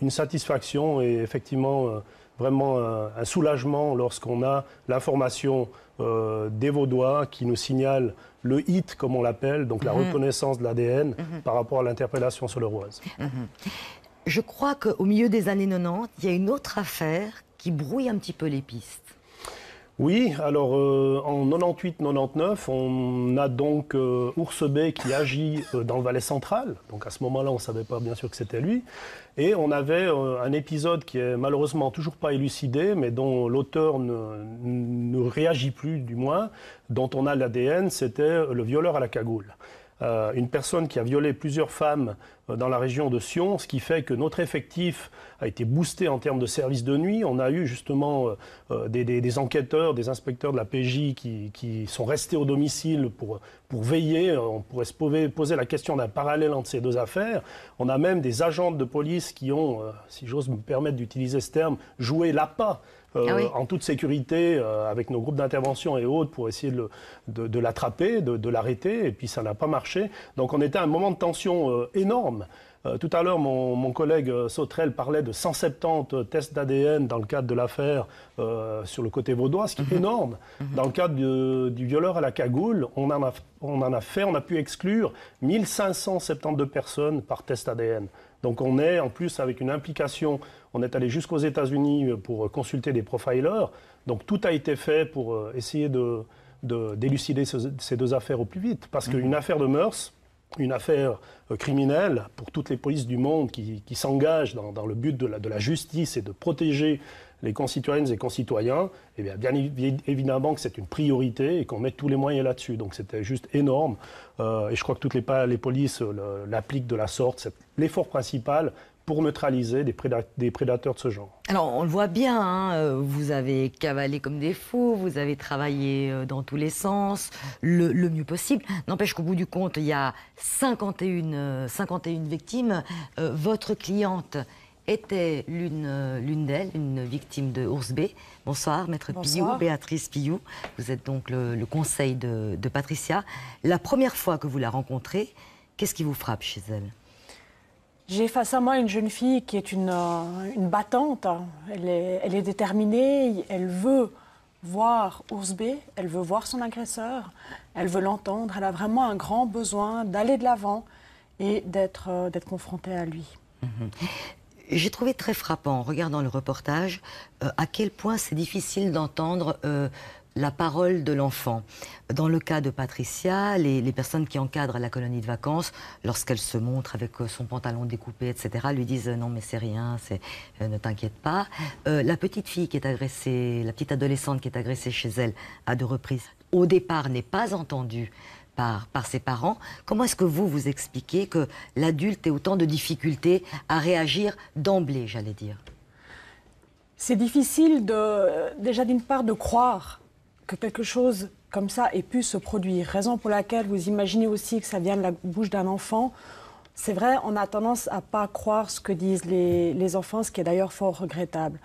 Une satisfaction et effectivement vraiment un soulagement lorsqu'on a l'information des Vaudois qui nous signalent le hit, comme on l'appelle, donc la reconnaissance de l'ADN par rapport à l'interpellation soleroise. Je crois qu'au milieu des années 90, il y a une autre affaire qui brouille un petit peu les pistes. Oui, alors en 98-99, on a donc Ours B qui agit dans le Valais central. Donc à ce moment-là, on ne savait pas bien sûr que c'était lui. Et on avait un épisode qui est malheureusement toujours pas élucidé, mais dont l'auteur ne réagit plus, du moins, dont on a l'ADN, c'était le violeur à la cagoule. une personne qui a violé plusieurs femmes dans la région de Sion, ce qui fait que notre effectif a été boosté en termes de services de nuit. On a eu justement des enquêteurs, des inspecteurs de la PJ qui sont restés au domicile pour veiller. On pourrait se poser la question d'un parallèle entre ces deux affaires. On a même des agents de police qui ont, si j'ose me permettre d'utiliser ce terme, joué l'appât. En toute sécurité, avec nos groupes d'intervention et autres, pour essayer de l'attraper, de l'arrêter, et puis ça n'a pas marché. Donc on était à un moment de tension énorme. Tout à l'heure, mon collègue Sauterelle parlait de 170 tests d'ADN dans le cadre de l'affaire sur le côté vaudois, ce qui est énorme. Dans le cadre du violeur à la cagoule, on a pu exclure 1572 personnes par test ADN. Donc on est en plus avec une implication, on est allé jusqu'aux États-Unis pour consulter des profilers. Donc tout a été fait pour essayer d'élucider ces deux affaires au plus vite. Parce qu'une affaire de mœurs, une affaire criminelle, pour toutes les polices du monde qui s'engagent dans le but de la justice et de protéger les concitoyennes et concitoyens, eh bien évidemment que c'est une priorité et qu'on met tous les moyens là-dessus. Donc c'était juste énorme. Et je crois que toutes les polices l'appliquent de la sorte. C'est l'effort principal pour neutraliser des prédateurs de ce genre. Alors on le voit bien, hein, vous avez cavalé comme des fous, vous avez travaillé dans tous les sens, le mieux possible. N'empêche qu'au bout du compte, il y a 51 victimes. Votre cliente était l'une d'elles, une victime de Ours B. Bonsoir, Maître Pillou, Béatrice Pillou. Vous êtes donc le conseil de Patricia. La première fois que vous la rencontrez, qu'est-ce qui vous frappe chez elle? J'ai face à moi une jeune fille qui est une battante. Elle est déterminée, elle veut voir Ours B, elle veut voir son agresseur, elle veut l'entendre. Elle a vraiment un grand besoin d'aller de l'avant et d'être confrontée à lui. J'ai trouvé très frappant, en regardant le reportage, à quel point c'est difficile d'entendre la parole de l'enfant. Dans le cas de Patricia, les personnes qui encadrent la colonie de vacances, lorsqu'elle se montre avec son pantalon découpé, etc., lui disent « non mais c'est rien, ne t'inquiète pas ». La petite fille qui est agressée, la petite adolescente qui est agressée chez elle à 2 reprises, au départ n'est pas entendue par ses parents. Comment est-ce que vous expliquez que l'adulte ait autant de difficultés à réagir d'emblée, j'allais dire? C'est difficile déjà d'une part de croire que quelque chose comme ça ait pu se produire. Raison pour laquelle vous imaginez aussi que ça vient de la bouche d'un enfant. C'est vrai, on a tendance à ne pas croire ce que disent les enfants, ce qui est d'ailleurs fort regrettable.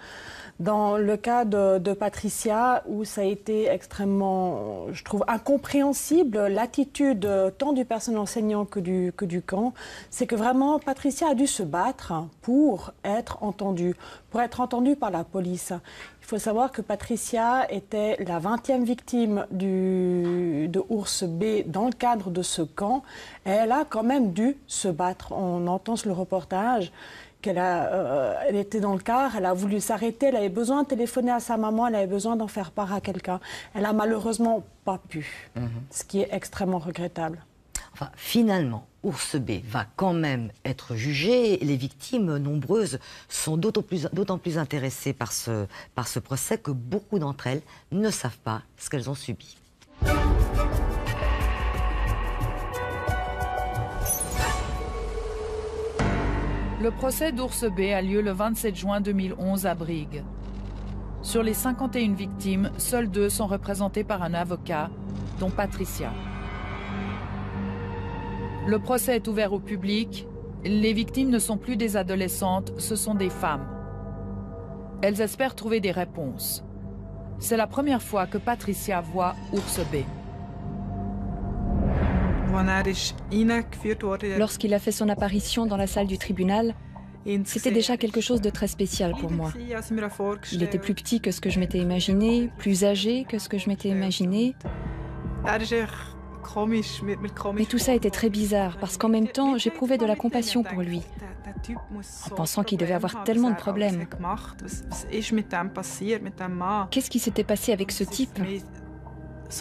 Dans le cas de Patricia, où ça a été extrêmement, je trouve, incompréhensible, l'attitude tant du personnel enseignant que du camp, c'est que vraiment Patricia a dû se battre pour être entendue par la police. Il faut savoir que Patricia était la 20e victime de Ours B dans le cadre de ce camp. Et elle a quand même dû se battre. On entend sur le reportage elle était dans le car, elle a voulu s'arrêter, elle avait besoin de téléphoner à sa maman, elle avait besoin d'en faire part à quelqu'un. Elle n'a malheureusement pas pu, ce qui est extrêmement regrettable. Enfin, finalement, Ours B va quand même être jugé. Les victimes nombreuses sont d'autant plus intéressées par ce procès que beaucoup d'entre elles ne savent pas ce qu'elles ont subi. Le procès d'Ours B a lieu le 27 juin 2011 à Brigue. Sur les 51 victimes, seules 2 sont représentées par un avocat, dont Patricia. Le procès est ouvert au public. Les victimes ne sont plus des adolescentes, ce sont des femmes. Elles espèrent trouver des réponses. C'est la première fois que Patricia voit Ours B. Lorsqu'il a fait son apparition dans la salle du tribunal, c'était déjà quelque chose de très spécial pour moi. Il était plus petit que ce que je m'étais imaginé, plus âgé que ce que je m'étais imaginé. Mais tout ça était très bizarre, parce qu'en même temps, j'éprouvais de la compassion pour lui, en pensant qu'il devait avoir tellement de problèmes. Qu'est-ce qui s'était passé avec ce type ?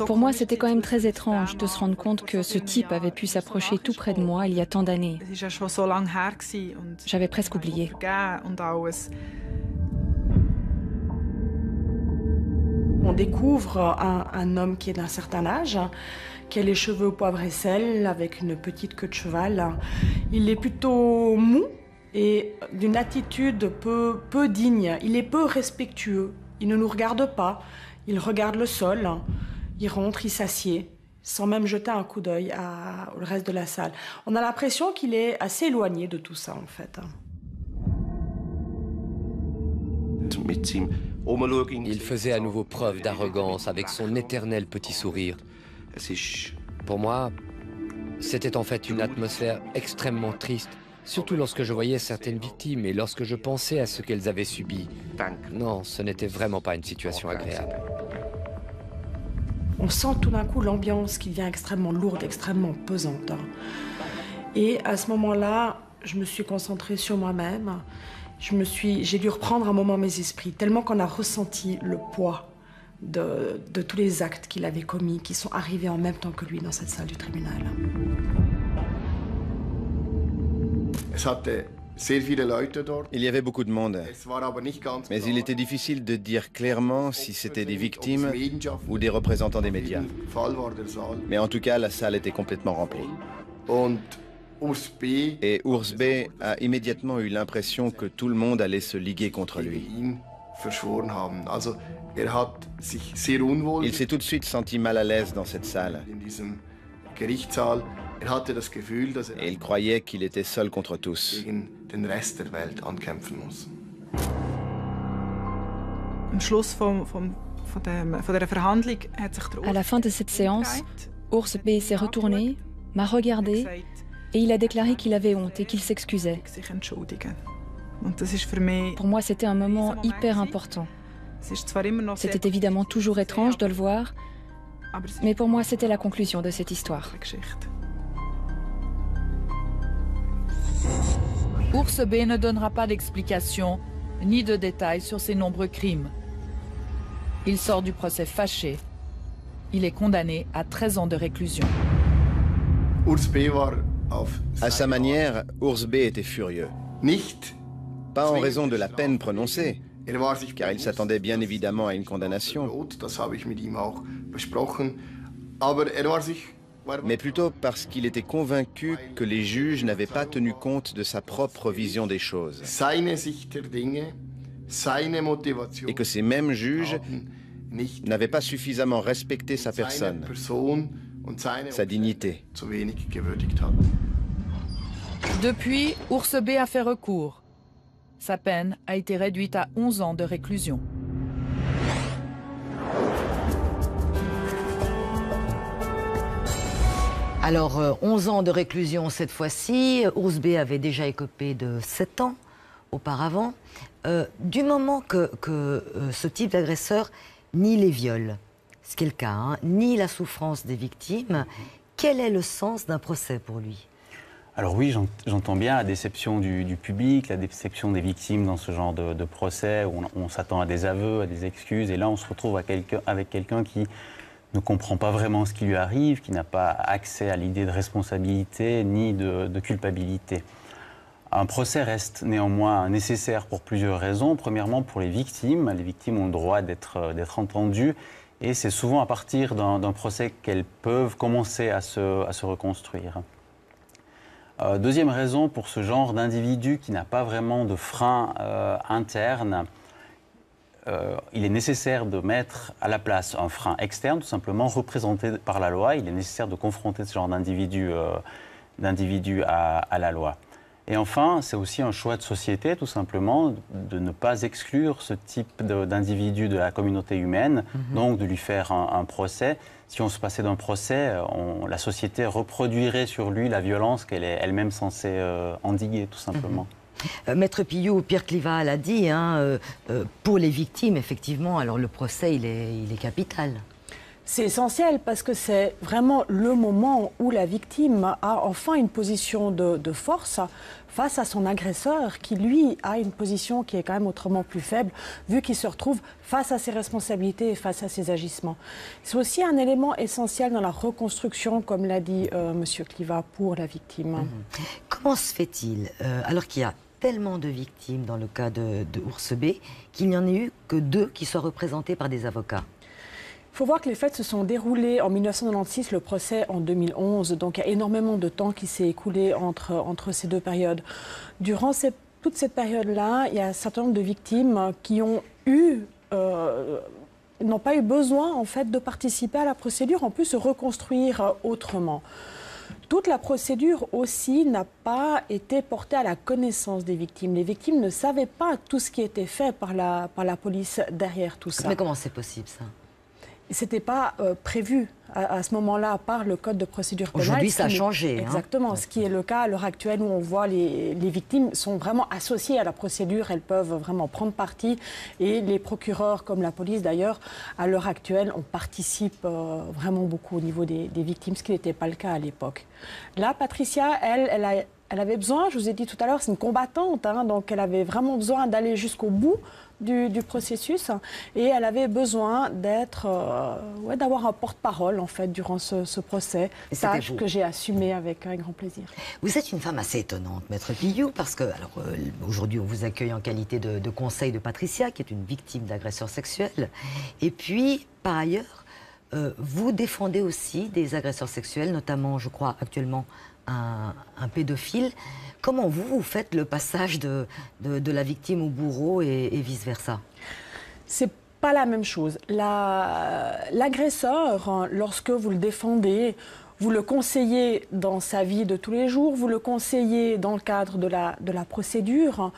Pour moi, c'était quand même très étrange de se rendre compte que ce type avait pu s'approcher tout près de moi il y a tant d'années. J'avais presque oublié. On découvre un homme qui est d'un certain âge, qui a les cheveux au poivre et sel, avec une petite queue de cheval. Il est plutôt mou et d'une attitude peu digne. Il est peu respectueux. Il ne nous regarde pas. Il regarde le sol. Il rentre, il s'assied, sans même jeter un coup d'œil au reste de la salle. On a l'impression qu'il est assez éloigné de tout ça, en fait. Il faisait à nouveau preuve d'arrogance avec son éternel petit sourire. Pour moi, c'était en fait une atmosphère extrêmement triste, surtout lorsque je voyais certaines victimes et lorsque je pensais à ce qu'elles avaient subi. Non, ce n'était vraiment pas une situation agréable. On sent tout d'un coup l'ambiance qui devient extrêmement lourde, extrêmement pesante. Et à ce moment-là, je me suis concentrée sur moi-même. J'ai dû reprendre un moment mes esprits, tellement qu'on a ressenti le poids de tous les actes qu'il avait commis, qui sont arrivés en même temps que lui dans cette salle du tribunal. Il y avait beaucoup de monde, mais il était difficile de dire clairement si c'était des victimes ou des représentants des médias. Mais en tout cas, la salle était complètement remplie. Et Urs B a immédiatement eu l'impression que tout le monde allait se liguer contre lui. Il s'est tout de suite senti mal à l'aise dans cette salle. Et il croyait qu'il était seul contre tous. À la fin de cette séance, Urs B s'est retourné, m'a regardé et il a déclaré qu'il avait honte et qu'il s'excusait. Pour moi, c'était un moment hyper important. C'était évidemment toujours étrange de le voir, mais pour moi, c'était la conclusion de cette histoire. Urs B ne donnera pas d'explication ni de détails sur ses nombreux crimes. Il sort du procès fâché. Il est condamné à 13 ans de réclusion. À sa manière, Urs B était furieux. Pas en raison de la peine prononcée, car il s'attendait bien évidemment à une condamnation, mais plutôt parce qu'il était convaincu que les juges n'avaient pas tenu compte de sa propre vision des choses. Et que ces mêmes juges n'avaient pas suffisamment respecté sa personne, sa dignité. Depuis, Urs B a fait recours. Sa peine a été réduite à 11 ans de réclusion. Alors, 11 ans de réclusion cette fois-ci. Urs B avait déjà écopé de 7 ans auparavant. Du moment que ce type d'agresseur nie les viols, ce qui est le cas, hein, nie la souffrance des victimes, quel est le sens d'un procès pour lui ? Alors oui, j'entends bien la déception du public, la déception des victimes dans ce genre de procès où on s'attend à des aveux, à des excuses, et là on se retrouve avec quelqu'un qui ne comprend pas vraiment ce qui lui arrive, qui n'a pas accès à l'idée de responsabilité ni de culpabilité. Un procès reste néanmoins nécessaire pour plusieurs raisons. Premièrement, pour les victimes ont le droit d'être entendues, et c'est souvent à partir d'un procès qu'elles peuvent commencer à se reconstruire. Deuxième raison, pour ce genre d'individu qui n'a pas vraiment de frein interne, il est nécessaire de mettre à la place un frein externe, tout simplement représenté par la loi. Il est nécessaire de confronter ce genre d'individu à la loi. Et enfin, c'est aussi un choix de société, tout simplement, de ne pas exclure ce type d'individu de la communauté humaine, donc de lui faire un procès. Si on se passait d'un procès, la société reproduirait sur lui la violence qu'elle est elle-même censée endiguer, tout simplement. Maître Pillou, Pierre Clivat l'a dit, hein, pour les victimes, effectivement, alors le procès, il est capital. C'est essentiel parce que c'est vraiment le moment où la victime a enfin une position de force face à son agresseur qui, lui, a une position qui est quand même autrement plus faible vu qu'il se retrouve face à ses responsabilités et face à ses agissements. C'est aussi un élément essentiel dans la reconstruction, comme l'a dit M. Clivat, pour la victime. Comment se fait-il, alors qu'il y a tellement de victimes dans le cas de Urs B, qu'il n'y en ait eu que 2 qui soient représentés par des avocats ? Il faut voir que les faits se sont déroulés en 1996, le procès en 2011. Donc il y a énormément de temps qui s'est écoulé entre ces deux périodes. Durant toute cette période-là, il y a un certain nombre de victimes qui ont n'ont pas eu besoin en fait de participer à la procédure, ont pu se reconstruire autrement. Toute la procédure aussi n'a pas été portée à la connaissance des victimes. Les victimes ne savaient pas tout ce qui était fait par la police derrière tout ça. Mais comment c'est possible ça? C'était pas prévu à ce moment-là par le code de procédure pénale. Aujourd'hui, ça a changé. Exactement. Ce qui est le cas à l'heure actuelle où on voit les victimes sont vraiment associées à la procédure. Elles peuvent vraiment prendre parti. Et les procureurs, comme la police d'ailleurs, à l'heure actuelle, on participe vraiment beaucoup au niveau des victimes, ce qui n'était pas le cas à l'époque. Là, Patricia, elle avait besoin, je vous ai dit tout à l'heure, c'est une combattante, hein, donc elle avait vraiment besoin d'aller jusqu'au bout du processus et elle avait besoin d'avoir un porte-parole en fait durant ce procès, tâche que j'ai assumée avec un grand plaisir. Vous êtes une femme assez étonnante, Maître Guillou, parce que aujourd'hui on vous accueille en qualité de conseil de Patricia, qui est une victime d'agresseurs sexuels, et puis par ailleurs vous défendez aussi des agresseurs sexuels, notamment je crois actuellement un pédophile. Comment vous faites le passage de la victime au bourreau et vice-versa? C'est pas la même chose. L'agresseur, lorsque vous le défendez, vous le conseillez dans sa vie de tous les jours, vous le conseillez dans le cadre de la procédure.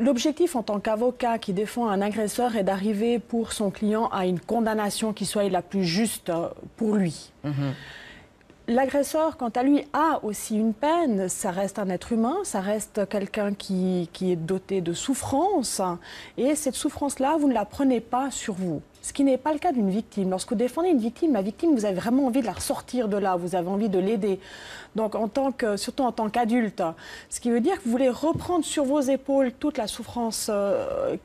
L'objectif en tant qu'avocat qui défend un agresseur est d'arriver pour son client à une condamnation qui soit la plus juste pour lui. L'agresseur, quant à lui, a aussi une peine. Ça reste un être humain, ça reste quelqu'un qui est doté de souffrance. Et cette souffrance-là, vous ne la prenez pas sur vous. Ce qui n'est pas le cas d'une victime. Lorsque vous défendez une victime, la victime, vous avez vraiment envie de la ressortir de là, vous avez envie de l'aider. Donc, surtout en tant qu'adulte, ce qui veut dire que vous voulez reprendre sur vos épaules toute la souffrance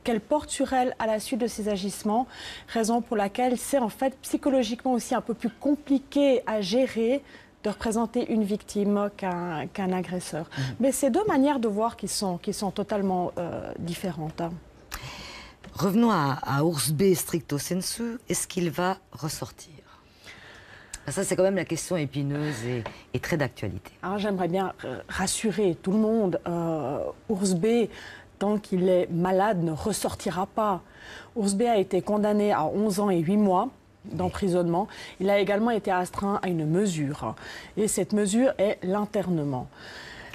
qu'elle porte sur elle à la suite de ses agissements, raison pour laquelle c'est en fait psychologiquement aussi un peu plus compliqué à gérer de représenter une victime qu'un agresseur. Mais c'est deux manières de voir qui sont totalement différentes. Revenons à Ours B stricto sensu. Est-ce qu'il va ressortir? Ça, c'est quand même la question épineuse et très d'actualité. Alors, j'aimerais bien rassurer tout le monde. Ours B, tant qu'il est malade, ne ressortira pas. Ours B a été condamné à 11 ans et 8 mois d'emprisonnement. Il a également été astreint à une mesure. Et cette mesure est l'internement.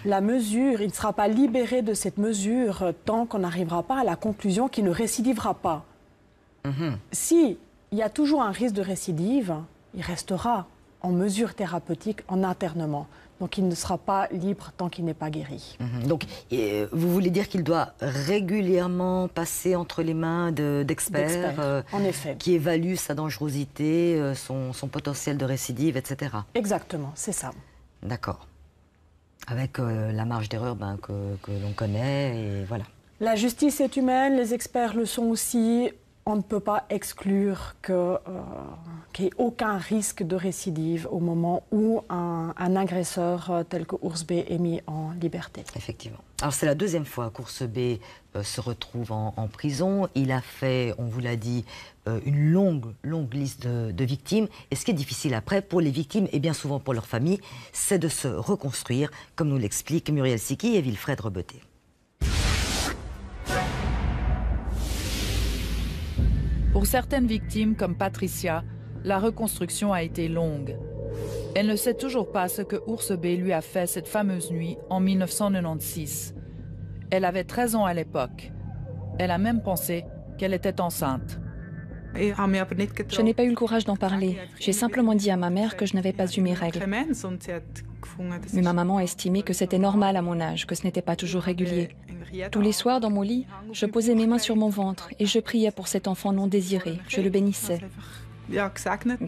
La mesure, il ne sera pas libéré de cette mesure tant qu'on n'arrivera pas à la conclusion qu'il ne récidivera pas. Si il y a toujours un risque de récidive, il restera en mesure thérapeutique, en internement. Donc il ne sera pas libre tant qu'il n'est pas guéri. Donc vous voulez dire qu'il doit régulièrement passer entre les mains d'experts en effet, qui évaluent sa dangerosité, son potentiel de récidive, etc. Exactement, c'est ça. D'accord. Avec la marge d'erreur que l'on connaît, et voilà. La justice est humaine, les experts le sont aussi. On ne peut pas exclure qu'il n'y ait aucun risque de récidive au moment où un agresseur tel que Ours B est mis en liberté. Effectivement. Alors c'est la deuxième fois qu'Ours B se retrouve en prison. Il a fait, on vous l'a dit, une longue liste de victimes. Et ce qui est difficile après pour les victimes et bien souvent pour leur famille, c'est de se reconstruire, comme nous l'expliquent Muriel Siki et Wilfred Rebeté. Pour certaines victimes, comme Patricia, la reconstruction a été longue. Elle ne sait toujours pas ce que Ours B lui a fait cette fameuse nuit en 1996. Elle avait 13 ans à l'époque. Elle a même pensé qu'elle était enceinte. Je n'ai pas eu le courage d'en parler. J'ai simplement dit à ma mère que je n'avais pas eu mes règles. Mais ma maman a estimé que c'était normal à mon âge, que ce n'était pas toujours régulier. Tous les soirs, dans mon lit, je posais mes mains sur mon ventre et je priais pour cet enfant non désiré. Je le bénissais.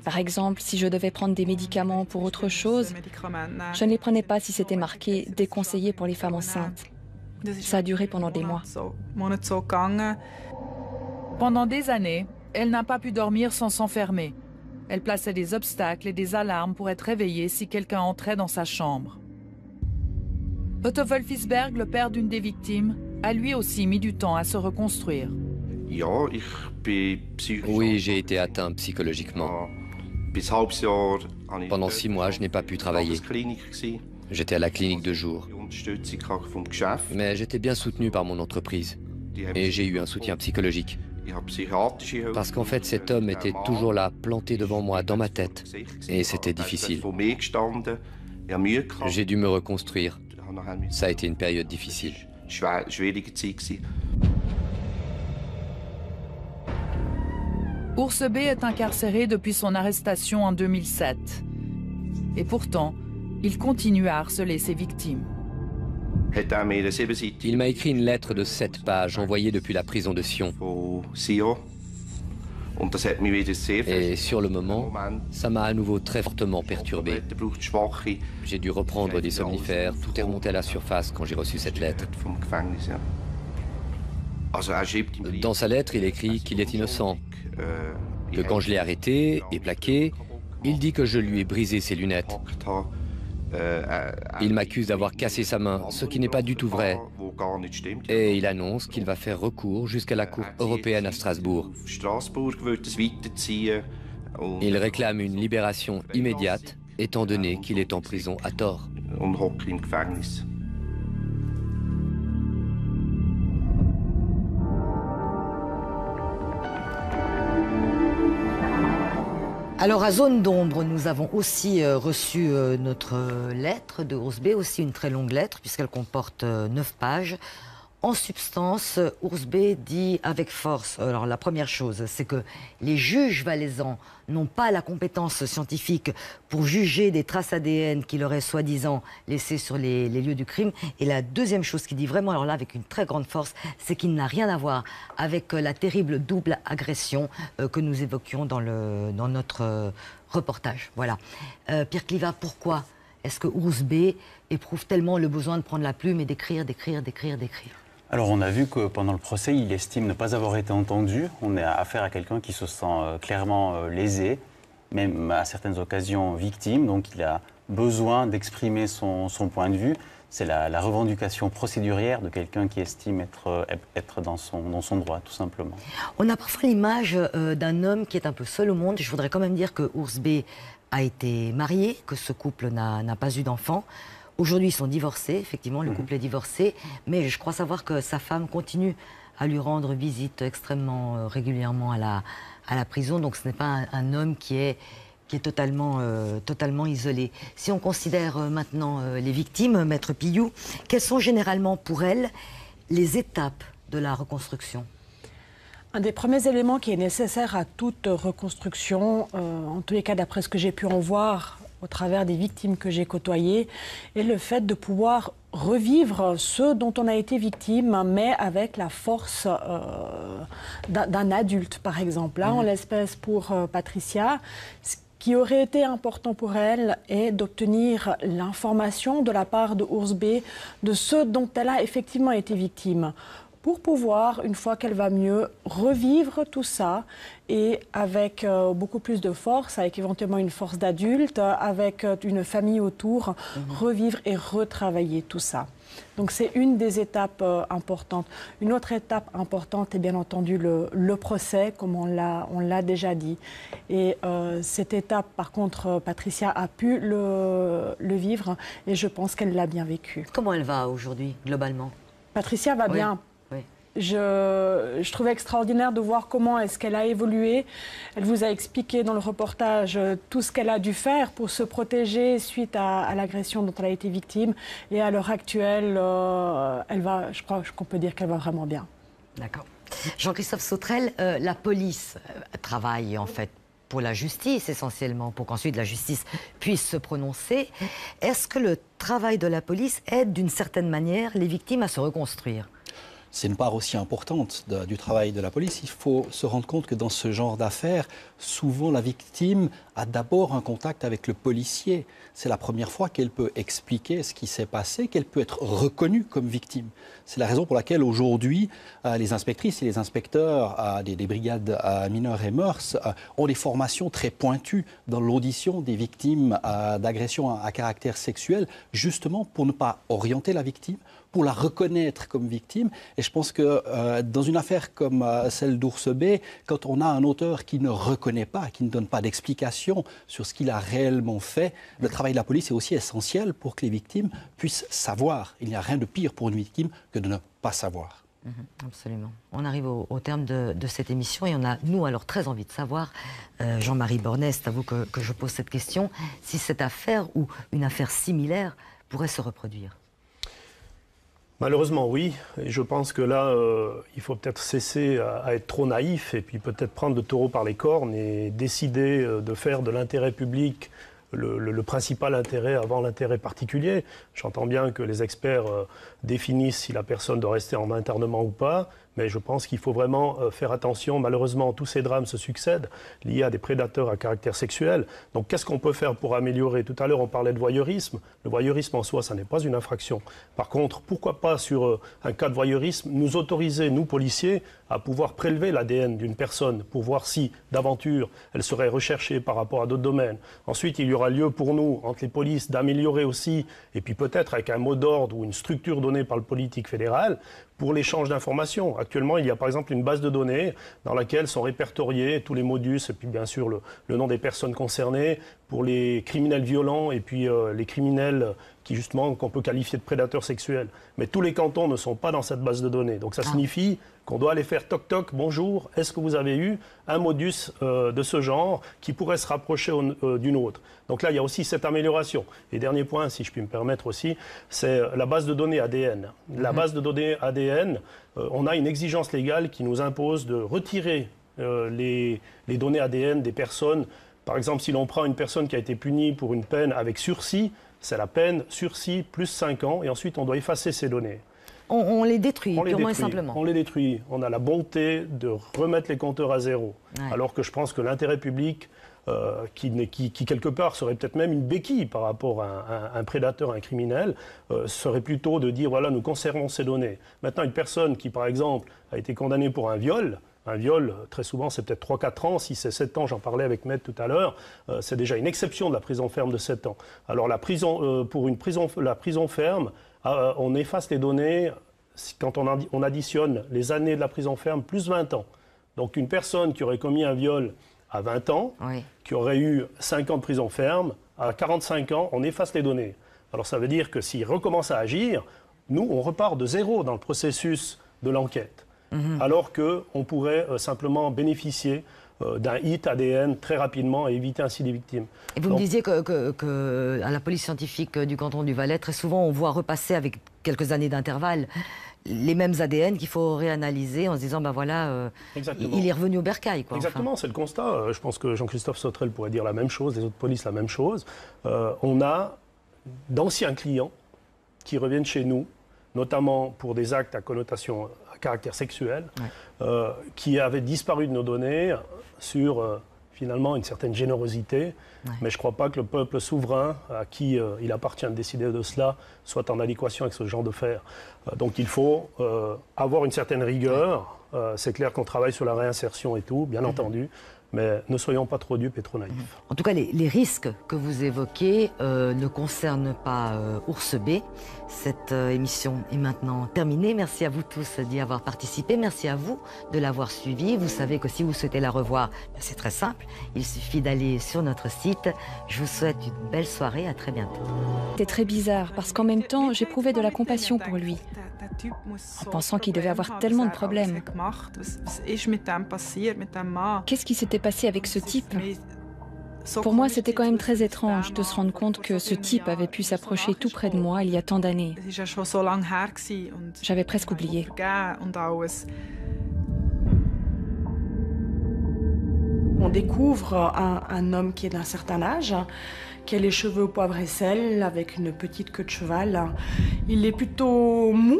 Par exemple, si je devais prendre des médicaments pour autre chose, je ne les prenais pas si c'était marqué « déconseillé pour les femmes enceintes ». Ça a duré pendant des mois. Pendant des années, elle n'a pas pu dormir sans s'enfermer. Elle plaçait des obstacles et des alarmes pour être réveillée si quelqu'un entrait dans sa chambre. Otto Wolfisberg, le père d'une des victimes, a lui aussi mis du temps à se reconstruire. Oui, j'ai été atteint psychologiquement. Pendant 6 mois, je n'ai pas pu travailler. J'étais à la clinique de jour. Mais j'étais bien soutenu par mon entreprise. Et j'ai eu un soutien psychologique. Parce qu'en fait, cet homme était toujours là, planté devant moi, dans ma tête. Et c'était difficile. J'ai dû me reconstruire. Ça a été une période difficile. Urs B est incarcéré depuis son arrestation en 2007. Et pourtant, il continue à harceler ses victimes. Il m'a écrit une lettre de 7 pages envoyée depuis la prison de Sion. Et sur le moment, ça m'a à nouveau très fortement perturbé. J'ai dû reprendre des somnifères, tout est remonté à la surface quand j'ai reçu cette lettre. Dans sa lettre, il écrit qu'il est innocent, que quand je l'ai arrêté et plaqué, il dit que je lui ai brisé ses lunettes. Il m'accuse d'avoir cassé sa main, ce qui n'est pas du tout vrai. Et il annonce qu'il va faire recours jusqu'à la Cour européenne à Strasbourg. Il réclame une libération immédiate, étant donné qu'il est en prison à tort. Alors à Zone d'ombre, nous avons aussi reçu notre lettre de Urs B, aussi une très longue lettre puisqu'elle comporte 9 pages. En substance, Urs B dit avec force, alors la première chose, c'est que les juges valaisans n'ont pas la compétence scientifique pour juger des traces ADN qu'il aurait soi-disant laissées sur les lieux du crime. Et la deuxième chose qu'il dit vraiment, alors là avec une très grande force, c'est qu'il n'a rien à voir avec la terrible double agression que nous évoquions dans notre reportage. Voilà. Pierre Clivat, pourquoi est-ce que Urs B éprouve tellement le besoin de prendre la plume et d'écrire? Alors on a vu que pendant le procès, il estime ne pas avoir été entendu. On a affaire à quelqu'un qui se sent clairement lésé, même à certaines occasions victime. Donc il a besoin d'exprimer son point de vue. C'est la revendication procédurière de quelqu'un qui estime être dans son droit, tout simplement. On a parfois l'image d'un homme qui est un peu seul au monde. Je voudrais quand même dire que Urs B a été marié, que ce couple n'a pas eu d'enfant. Aujourd'hui, ils sont divorcés, effectivement, le couple est divorcé, mais je crois savoir que sa femme continue à lui rendre visite extrêmement régulièrement à la prison, donc ce n'est pas un homme qui est totalement isolé. Si on considère maintenant les victimes, Maître Pillou, quelles sont généralement pour elles les étapes de la reconstruction? Un des premiers éléments qui est nécessaire à toute reconstruction, en tous les cas d'après ce que j'ai pu en voir, au travers des victimes que j'ai côtoyées, est le fait de pouvoir revivre ce dont on a été victime, mais avec la force d'un adulte, par exemple. Là, en l'espèce pour Patricia, ce qui aurait été important pour elle est d'obtenir l'information de la part de Urs B de ce dont elle a effectivement été victime, pour pouvoir, une fois qu'elle va mieux, revivre tout ça et avec beaucoup plus de force, avec éventuellement une force d'adulte, avec une famille autour, revivre et retravailler tout ça. Donc c'est une des étapes importantes. Une autre étape importante est bien entendu le procès, comme on l'a déjà dit. Et cette étape, par contre, Patricia a pu le vivre et je pense qu'elle l'a bien vécu. Comment elle va aujourd'hui, globalement? Patricia va bien. Je trouvais extraordinaire de voir comment est-ce qu'elle a évolué. Elle vous a expliqué dans le reportage tout ce qu'elle a dû faire pour se protéger suite à l'agression dont elle a été victime. Et à l'heure actuelle, je crois qu'on peut dire qu'elle va vraiment bien. D'accord. Jean-Christophe Sautrel, la police travaille en fait pour la justice essentiellement, pour qu'ensuite la justice puisse se prononcer. Est-ce que le travail de la police aide d'une certaine manière les victimes à se reconstruire? C'est une part aussi importante du travail de la police. Il faut se rendre compte que dans ce genre d'affaires, souvent la victime a d'abord un contact avec le policier. C'est la première fois qu'elle peut expliquer ce qui s'est passé, qu'elle peut être reconnue comme victime. C'est la raison pour laquelle aujourd'hui, les inspectrices et les inspecteurs des brigades mineures et mœurs ont des formations très pointues dans l'audition des victimes d'agressions à caractère sexuel, justement pour ne pas orienter la victime, pour la reconnaître comme victime. Et je pense que dans une affaire comme celle d'Ours B, quand on a un auteur qui ne reconnaît pas, qui ne donne pas d'explication sur ce qu'il a réellement fait, le travail de la police est aussi essentiel pour que les victimes puissent savoir. Il n'y a rien de pire pour une victime que de ne pas savoir. Absolument. On arrive au terme de cette émission et on a, nous, alors très envie de savoir, Jean-Marie Bornet, c'est à vous que je pose cette question, si cette affaire ou une affaire similaire pourrait se reproduire. Malheureusement, oui. Et je pense que là, il faut peut-être cesser à être trop naïf et puis peut-être prendre le taureau par les cornes et décider de faire de l'intérêt public le principal intérêt avant l'intérêt particulier. J'entends bien que les experts définissent si la personne doit rester en internement ou pas, mais je pense qu'il faut vraiment faire attention. Malheureusement, tous ces drames se succèdent liés à des prédateurs à caractère sexuel. Donc qu'est-ce qu'on peut faire pour améliorer? Tout à l'heure, on parlait de voyeurisme. Le voyeurisme en soi, ça n'est pas une infraction. Par contre, pourquoi pas sur un cas de voyeurisme, nous autoriser, nous policiers, à pouvoir prélever l'ADN d'une personne pour voir si, d'aventure, elle serait recherchée par rapport à d'autres domaines. Ensuite, il y aura lieu pour nous, entre les polices, d'améliorer aussi, et puis peut-être avec un mot d'ordre ou une structure donnée par le politique fédéral, pour l'échange d'informations. Actuellement, il y a par exemple une base de données dans laquelle sont répertoriés tous les modus et puis bien sûr le nom des personnes concernées pour les criminels violents et puis les criminels qu'on peut qualifier de prédateurs sexuels. Mais tous les cantons ne sont pas dans cette base de données. Donc ça signifie qu'on doit aller faire toc-toc, bonjour, est-ce que vous avez eu un modus de ce genre qui pourrait se rapprocher d'une autre? Donc là, il y a aussi cette amélioration. Et dernier point, si je puis me permettre aussi, c'est la base de données ADN. La base de données ADN, on a une exigence légale qui nous impose de retirer les données ADN des personnes. Par exemple, si l'on prend une personne qui a été punie pour une peine avec sursis, c'est la peine sursis plus 5 ans, et ensuite on doit effacer ces données. On les détruit, purement et simplement. On les détruit. On a la bonté de remettre les compteurs à zéro. Ouais. Alors que je pense que l'intérêt public, qui quelque part serait peut-être même une béquille par rapport à un prédateur, un criminel, serait plutôt de dire, voilà, nous conservons ces données. Maintenant, une personne qui, par exemple, a été condamnée pour un viol, très souvent, c'est peut-être 3-4 ans. Si c'est 7 ans, j'en parlais avec Maître tout à l'heure, c'est déjà une exception de la prison ferme de 7 ans. Alors, la prison ferme, on efface les données quand on additionne les années de la prison ferme plus 20 ans. Donc, une personne qui aurait commis un viol à 20 ans, qui aurait eu 5 ans de prison ferme, à 45 ans, on efface les données. Alors, ça veut dire que s'il recommence à agir, nous, on repart de zéro dans le processus de l'enquête. Alors qu'on pourrait simplement bénéficier d'un hit ADN très rapidement et éviter ainsi des victimes. Et vous me disiez qu'à la police scientifique du canton du Valais, très souvent on voit repasser avec quelques années d'intervalle les mêmes ADN qu'il faut réanalyser en se disant, ben voilà, il est revenu au bercail. Quoi, exactement, c'est le constat. Je pense que Jean-Christophe Sauterelle pourrait dire la même chose, les autres polices la même chose. On a d'anciens clients qui reviennent chez nous, notamment pour des actes à connotation à caractère sexuel, qui avaient disparu de nos données sur finalement une certaine générosité. Mais je ne crois pas que le peuple souverain, à qui il appartient de décider de cela, soit en adéquation avec ce genre de faire. Donc il faut avoir une certaine rigueur. C'est clair qu'on travaille sur la réinsertion et tout, bien entendu. Mais ne soyons pas trop dupes et trop naïfs. En tout cas, les risques que vous évoquez ne concernent pas Ours B. Cette émission est maintenant terminée. Merci à vous tous d'y avoir participé. Merci à vous de l'avoir suivi. Vous savez que si vous souhaitez la revoir, c'est très simple. Il suffit d'aller sur notre site. Je vous souhaite une belle soirée. À très bientôt. C'était très bizarre parce qu'en même temps, j'éprouvais de la compassion pour lui. En pensant qu'il devait avoir tellement de problèmes. Qu'est-ce qui s'était passé avec ce type? Pour moi, c'était quand même très étrange de se rendre compte que ce type avait pu s'approcher tout près de moi il y a tant d'années. J'avais presque oublié. On découvre un homme qui est d'un certain âge, qui a les cheveux au poivre et sel, avec une petite queue de cheval. Il est plutôt mou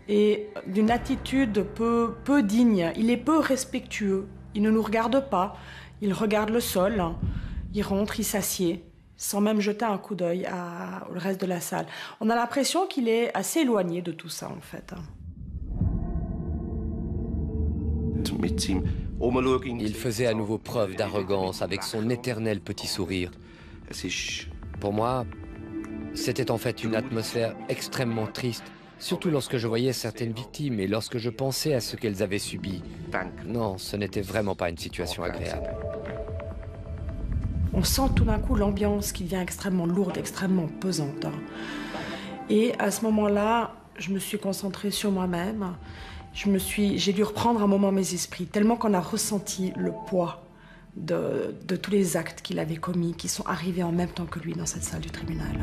et d'une attitude peu digne. Il est peu respectueux. Il ne nous regarde pas. Il regarde le sol. Il rentre, il s'assied, sans même jeter un coup d'œil au reste de la salle. On a l'impression qu'il est assez éloigné de tout ça, en fait. Il faisait à nouveau preuve d'arrogance avec son éternel petit sourire. Pour moi, c'était en fait une atmosphère extrêmement triste, Surtout lorsque je voyais certaines victimes et lorsque je pensais à ce qu'elles avaient subi. Non, ce n'était vraiment pas une situation agréable. On sent tout d'un coup l'ambiance qui devient extrêmement lourde, extrêmement pesante. Et à ce moment-là, je me suis concentrée sur moi-même. J'ai dû reprendre un moment mes esprits, tellement qu'on a ressenti le poids de tous les actes qu'il avait commis, qui sont arrivés en même temps que lui dans cette salle du tribunal.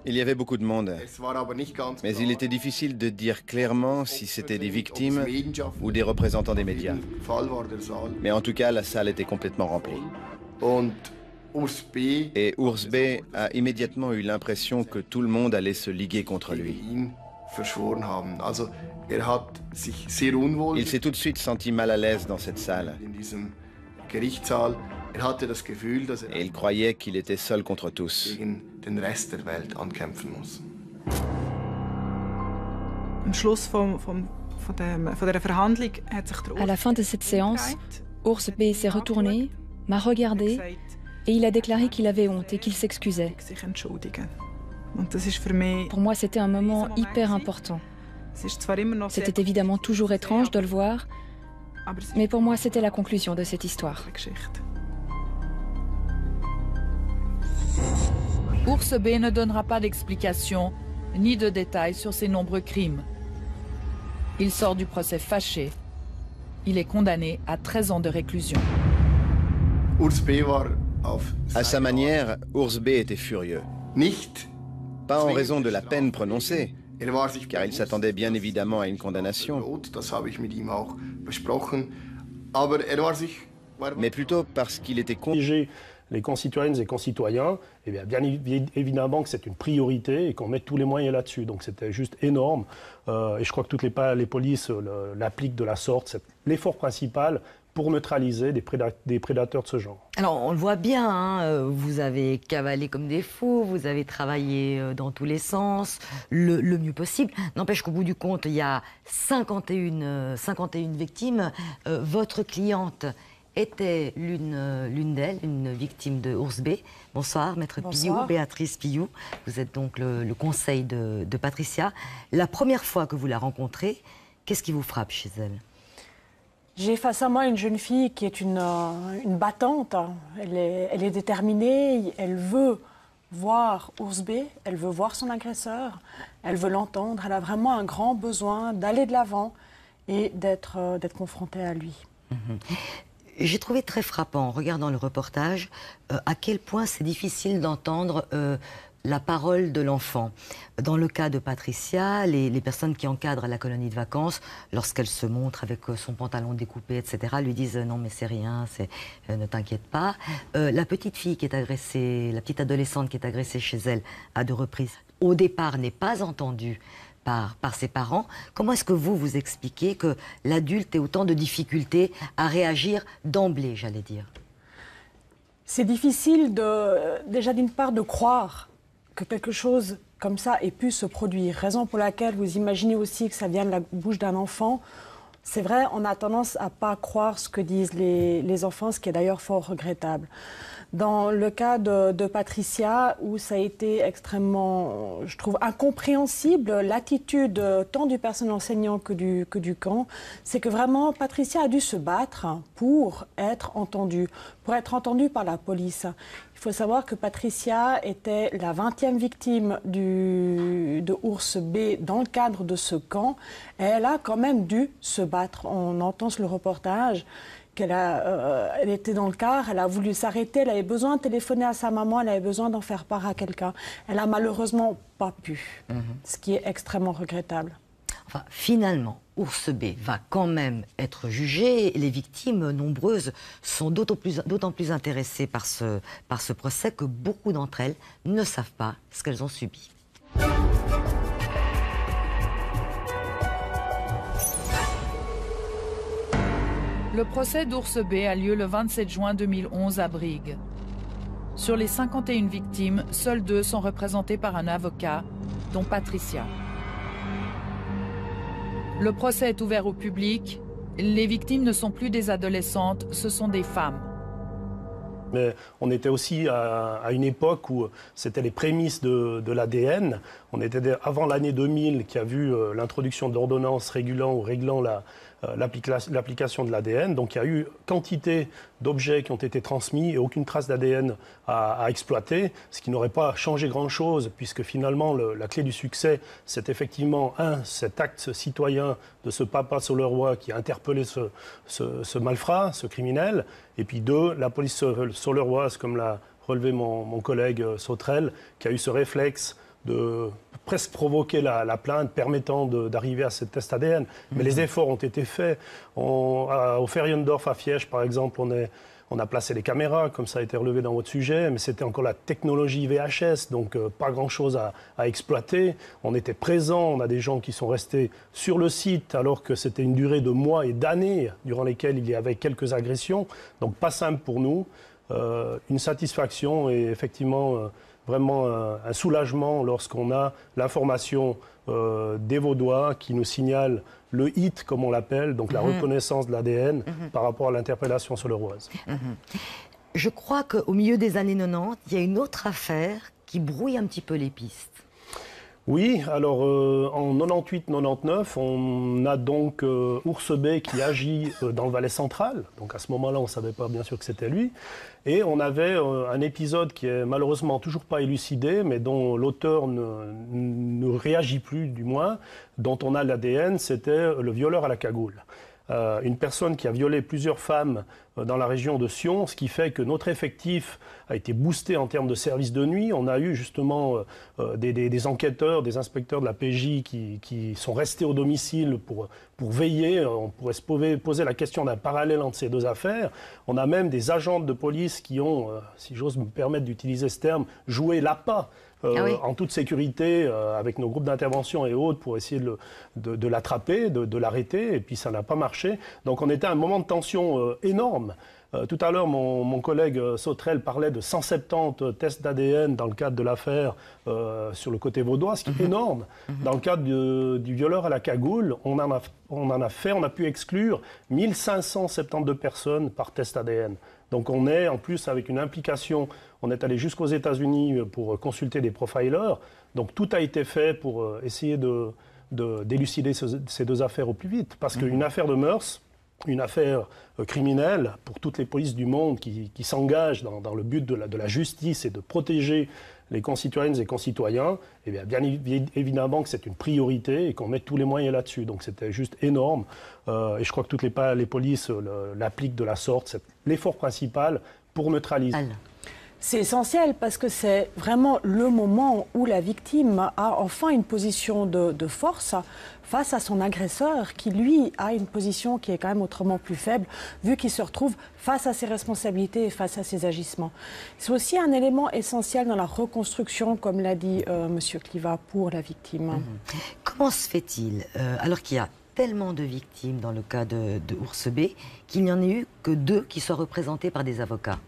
Il y avait beaucoup de monde, mais il était difficile de dire clairement si c'était des victimes ou des représentants des médias. Mais en tout cas, la salle était complètement remplie. Et Urs B a immédiatement eu l'impression que tout le monde allait se liguer contre lui. Il s'est tout de suite senti mal à l'aise dans cette salle. Et il croyait qu'il était seul contre tous. À la fin de cette séance, Urs B s'est retourné, m'a regardé et il a déclaré qu'il avait honte et qu'il s'excusait. Pour moi, c'était un moment hyper important. C'était évidemment toujours étrange de le voir, mais pour moi, c'était la conclusion de cette histoire. Urs B ne donnera pas d'explication ni de détails sur ses nombreux crimes. Il sort du procès fâché. Il est condamné à 13 ans de réclusion. À sa manière, Urs B était furieux. Pas en raison de la peine prononcée, car il s'attendait bien évidemment à une condamnation, mais plutôt parce qu'il était les concitoyennes et concitoyens, et bien évidemment que c'est une priorité et qu'on met tous les moyens là-dessus. Donc c'était juste énorme. Et je crois que toutes les polices l'appliquent de la sorte. C'est l'effort principal pour neutraliser des prédateurs de ce genre. Alors on le voit bien, hein, vous avez cavalé comme des fous, vous avez travaillé dans tous les sens, le mieux possible. N'empêche qu'au bout du compte, il y a 51 victimes. Votre cliente était l'une d'elles, une victime de Urs B. Bonsoir, Maître Pillou, Béatrice Pillou. Vous êtes donc le conseil de Patricia. La première fois que vous la rencontrez, qu'est-ce qui vous frappe chez elle? J'ai face à moi une jeune fille qui est une battante. Elle est déterminée, elle veut voir Urs B, elle veut voir son agresseur, elle veut l'entendre. Elle a vraiment un grand besoin d'aller de l'avant et d'être confrontée à lui. J'ai trouvé très frappant, en regardant le reportage, à quel point c'est difficile d'entendre la parole de l'enfant. Dans le cas de Patricia, les personnes qui encadrent la colonie de vacances, lorsqu'elle se montre avec son pantalon découpé, etc., lui disent non mais c'est rien, ne t'inquiète pas. La petite fille qui est agressée, la petite adolescente qui est agressée chez elle à 2 reprises, au départ n'est pas entendue par ses parents. Comment est-ce que vous expliquez que l'adulte ait autant de difficultés à réagir d'emblée, j'allais dire? C'est difficile déjà d'une part de croire que quelque chose comme ça ait pu se produire. Raison pour laquelle vous imaginez aussi que ça vient de la bouche d'un enfant. C'est vrai, on a tendance à ne pas croire ce que disent les enfants, ce qui est d'ailleurs fort regrettable. Dans le cas de Patricia, où ça a été extrêmement, je trouve, incompréhensible, l'attitude tant du personnel enseignant que du camp, c'est que vraiment Patricia a dû se battre pour être entendue par la police. Il faut savoir que Patricia était la 20e victime de Urs B dans le cadre de ce camp. Et elle a quand même dû se battre. On entend sur le reportage elle était dans le car, elle a voulu s'arrêter, elle avait besoin de téléphoner à sa maman, elle avait besoin d'en faire part à quelqu'un. Elle n'a malheureusement pas pu, ce qui est extrêmement regrettable. Enfin, finalement, Urs B va quand même être jugé. Les victimes nombreuses sont d'autant plus intéressées par ce procès que beaucoup d'entre elles ne savent pas ce qu'elles ont subi. Le procès d'Urs B a lieu le 27 juin 2011 à Brigue. Sur les 51 victimes, seules 2 sont représentées par un avocat, dont Patricia. Le procès est ouvert au public. Les victimes ne sont plus des adolescentes, ce sont des femmes. Mais on était aussi à une époque où c'était les prémices de l'ADN. On était avant l'année 2000 qui a vu l'introduction d'ordonnances régulant ou réglant l'application de l'ADN. Donc il y a eu quantité d'objets qui ont été transmis et aucune trace d'ADN à exploiter, ce qui n'aurait pas changé grand-chose, puisque finalement la clé du succès, c'est effectivement, cet acte citoyen de ce papa Soleroy qui a interpellé ce malfrat, ce criminel, et puis 2, la police soleroise, comme l'a relevé mon collègue Sauterelle, qui a eu ce réflexe de presque provoquer la plainte permettant d'arriver à ce test ADN. Mais les efforts ont été faits. Au Feriendorf à Fiège, par exemple, on a placé les caméras, comme ça a été relevé dans votre sujet, mais c'était encore la technologie VHS, donc pas grand-chose à exploiter. On était présents, on a des gens qui sont restés sur le site, alors que c'était une durée de mois et d'années durant lesquelles il y avait quelques agressions. Donc pas simple pour nous. Une satisfaction et effectivement vraiment un soulagement lorsqu'on a l'information des Vaudois qui nous signalent le hit, comme on l'appelle, donc la reconnaissance de l'ADN par rapport à l'interpellation soleroise. Je crois qu'au milieu des années 90, il y a une autre affaire qui brouille un petit peu les pistes. Oui, alors en 98-99, on a donc Oursebet qui agit dans le Valais central. Donc à ce moment-là, on ne savait pas bien sûr que c'était lui. Et on avait un épisode qui est malheureusement toujours pas élucidé, mais dont l'auteur ne réagit plus, du moins, dont on a l'ADN, c'était le violeur à la cagoule. Une personne qui a violé plusieurs femmes dans la région de Sion, ce qui fait que notre effectif a été boosté en termes de services de nuit. On a eu justement des enquêteurs, des inspecteurs de la PJ qui sont restés au domicile pour veiller. On pourrait se poser la question d'un parallèle entre ces deux affaires. On a même des agents de police qui ont, si j'ose me permettre d'utiliser ce terme, joué l'appât. En toute sécurité, avec nos groupes d'intervention et autres, pour essayer de l'attraper, de l'arrêter, et puis ça n'a pas marché. Donc on était à un moment de tension énorme. Tout à l'heure, mon collègue Sauterelle parlait de 170 tests d'ADN dans le cadre de l'affaire sur le côté vaudois, ce qui est énorme. Dans le cadre du violeur à la cagoule, on a pu exclure 1572 personnes par test ADN. Donc on est en plus avec une implication, on est allé jusqu'aux États-Unis pour consulter des profilers. Donc tout a été fait pour essayer d'élucider ces deux affaires au plus vite. Parce qu'une affaire de mœurs, une affaire criminelle, pour toutes les polices du monde qui s'engagent dans le but de la justice et de protéger les concitoyennes et concitoyens, eh bien évidemment que c'est une priorité et qu'on met tous les moyens là-dessus. Donc c'était juste énorme. Et je crois que toutes les polices l'appliquent de la sorte. C'est l'effort principal pour neutraliser. C'est essentiel parce que c'est vraiment le moment où la victime a enfin une position de force face à son agresseur qui, lui, a une position qui est quand même autrement plus faible vu qu'il se retrouve face à ses responsabilités et face à ses agissements. C'est aussi un élément essentiel dans la reconstruction, comme l'a dit M. Cliva, pour la victime. Comment se fait-il, alors qu'il y a tellement de victimes dans le cas de Oursebet, qu'il n'y en ait eu que 2 qui soient représentés par des avocats?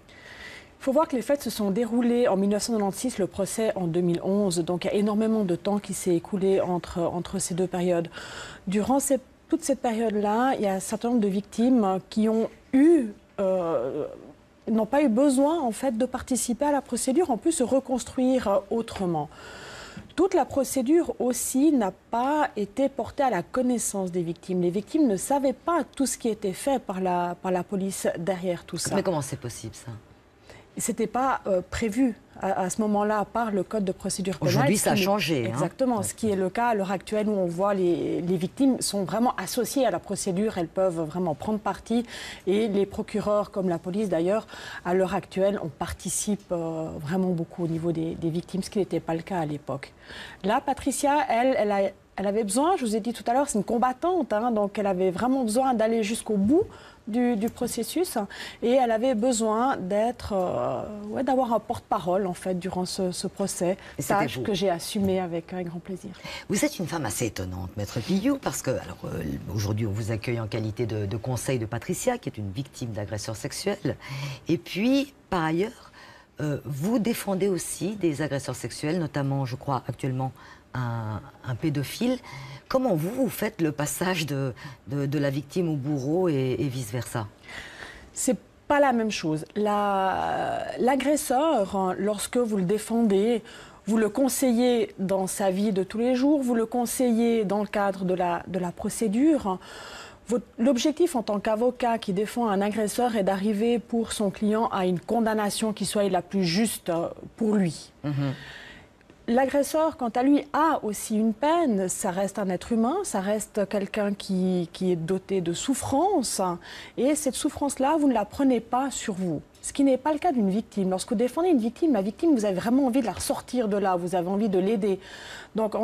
Il faut voir que les faits se sont déroulés en 1996, le procès en 2011. Donc il y a énormément de temps qui s'est écoulé entre ces deux périodes. Durant toute cette période-là, il y a un certain nombre de victimes qui ont n'ont pas eu besoin en fait de participer à la procédure, en plus se reconstruire autrement. Toute la procédure aussi n'a pas été portée à la connaissance des victimes. Les victimes ne savaient pas tout ce qui était fait par la police derrière tout ça. Mais comment c'est possible ça? C'était pas prévu à ce moment-là par le code de procédure pénale. Aujourd'hui, ça a changé. Exactement. Ce qui est le cas à l'heure actuelle où on voit les victimes sont vraiment associées à la procédure. Elles peuvent vraiment prendre parti. Et les procureurs, comme la police d'ailleurs, à l'heure actuelle, on participe vraiment beaucoup au niveau des victimes, ce qui n'était pas le cas à l'époque. Là, Patricia, elle avait besoin, je vous ai dit tout à l'heure, c'est une combattante, donc elle avait vraiment besoin d'aller jusqu'au bout du processus et elle avait besoin d'avoir un porte-parole en fait durant ce procès, tâche que j'ai assumée avec un grand plaisir. Vous êtes une femme assez étonnante, Maître Pillou, parce que aujourd'hui on vous accueille en qualité de conseil de Patricia, qui est une victime d'agresseurs sexuels, et puis par ailleurs vous défendez aussi des agresseurs sexuels, notamment je crois actuellement un pédophile. Comment vous faites le passage de la victime au bourreau et vice-versa? C'est pas la même chose. L'agresseur, lorsque vous le défendez, vous le conseillez dans sa vie de tous les jours, vous le conseillez dans le cadre de la procédure. L'objectif en tant qu'avocat qui défend un agresseur est d'arriver pour son client à une condamnation qui soit la plus juste pour lui. L'agresseur, quant à lui, a aussi une peine. Ça reste un être humain, ça reste quelqu'un qui est doté de souffrance. Et cette souffrance-là, vous ne la prenez pas sur vous. Ce qui n'est pas le cas d'une victime. Lorsque vous défendez une victime, la victime, vous avez vraiment envie de la ressortir de là, vous avez envie de l'aider. Donc,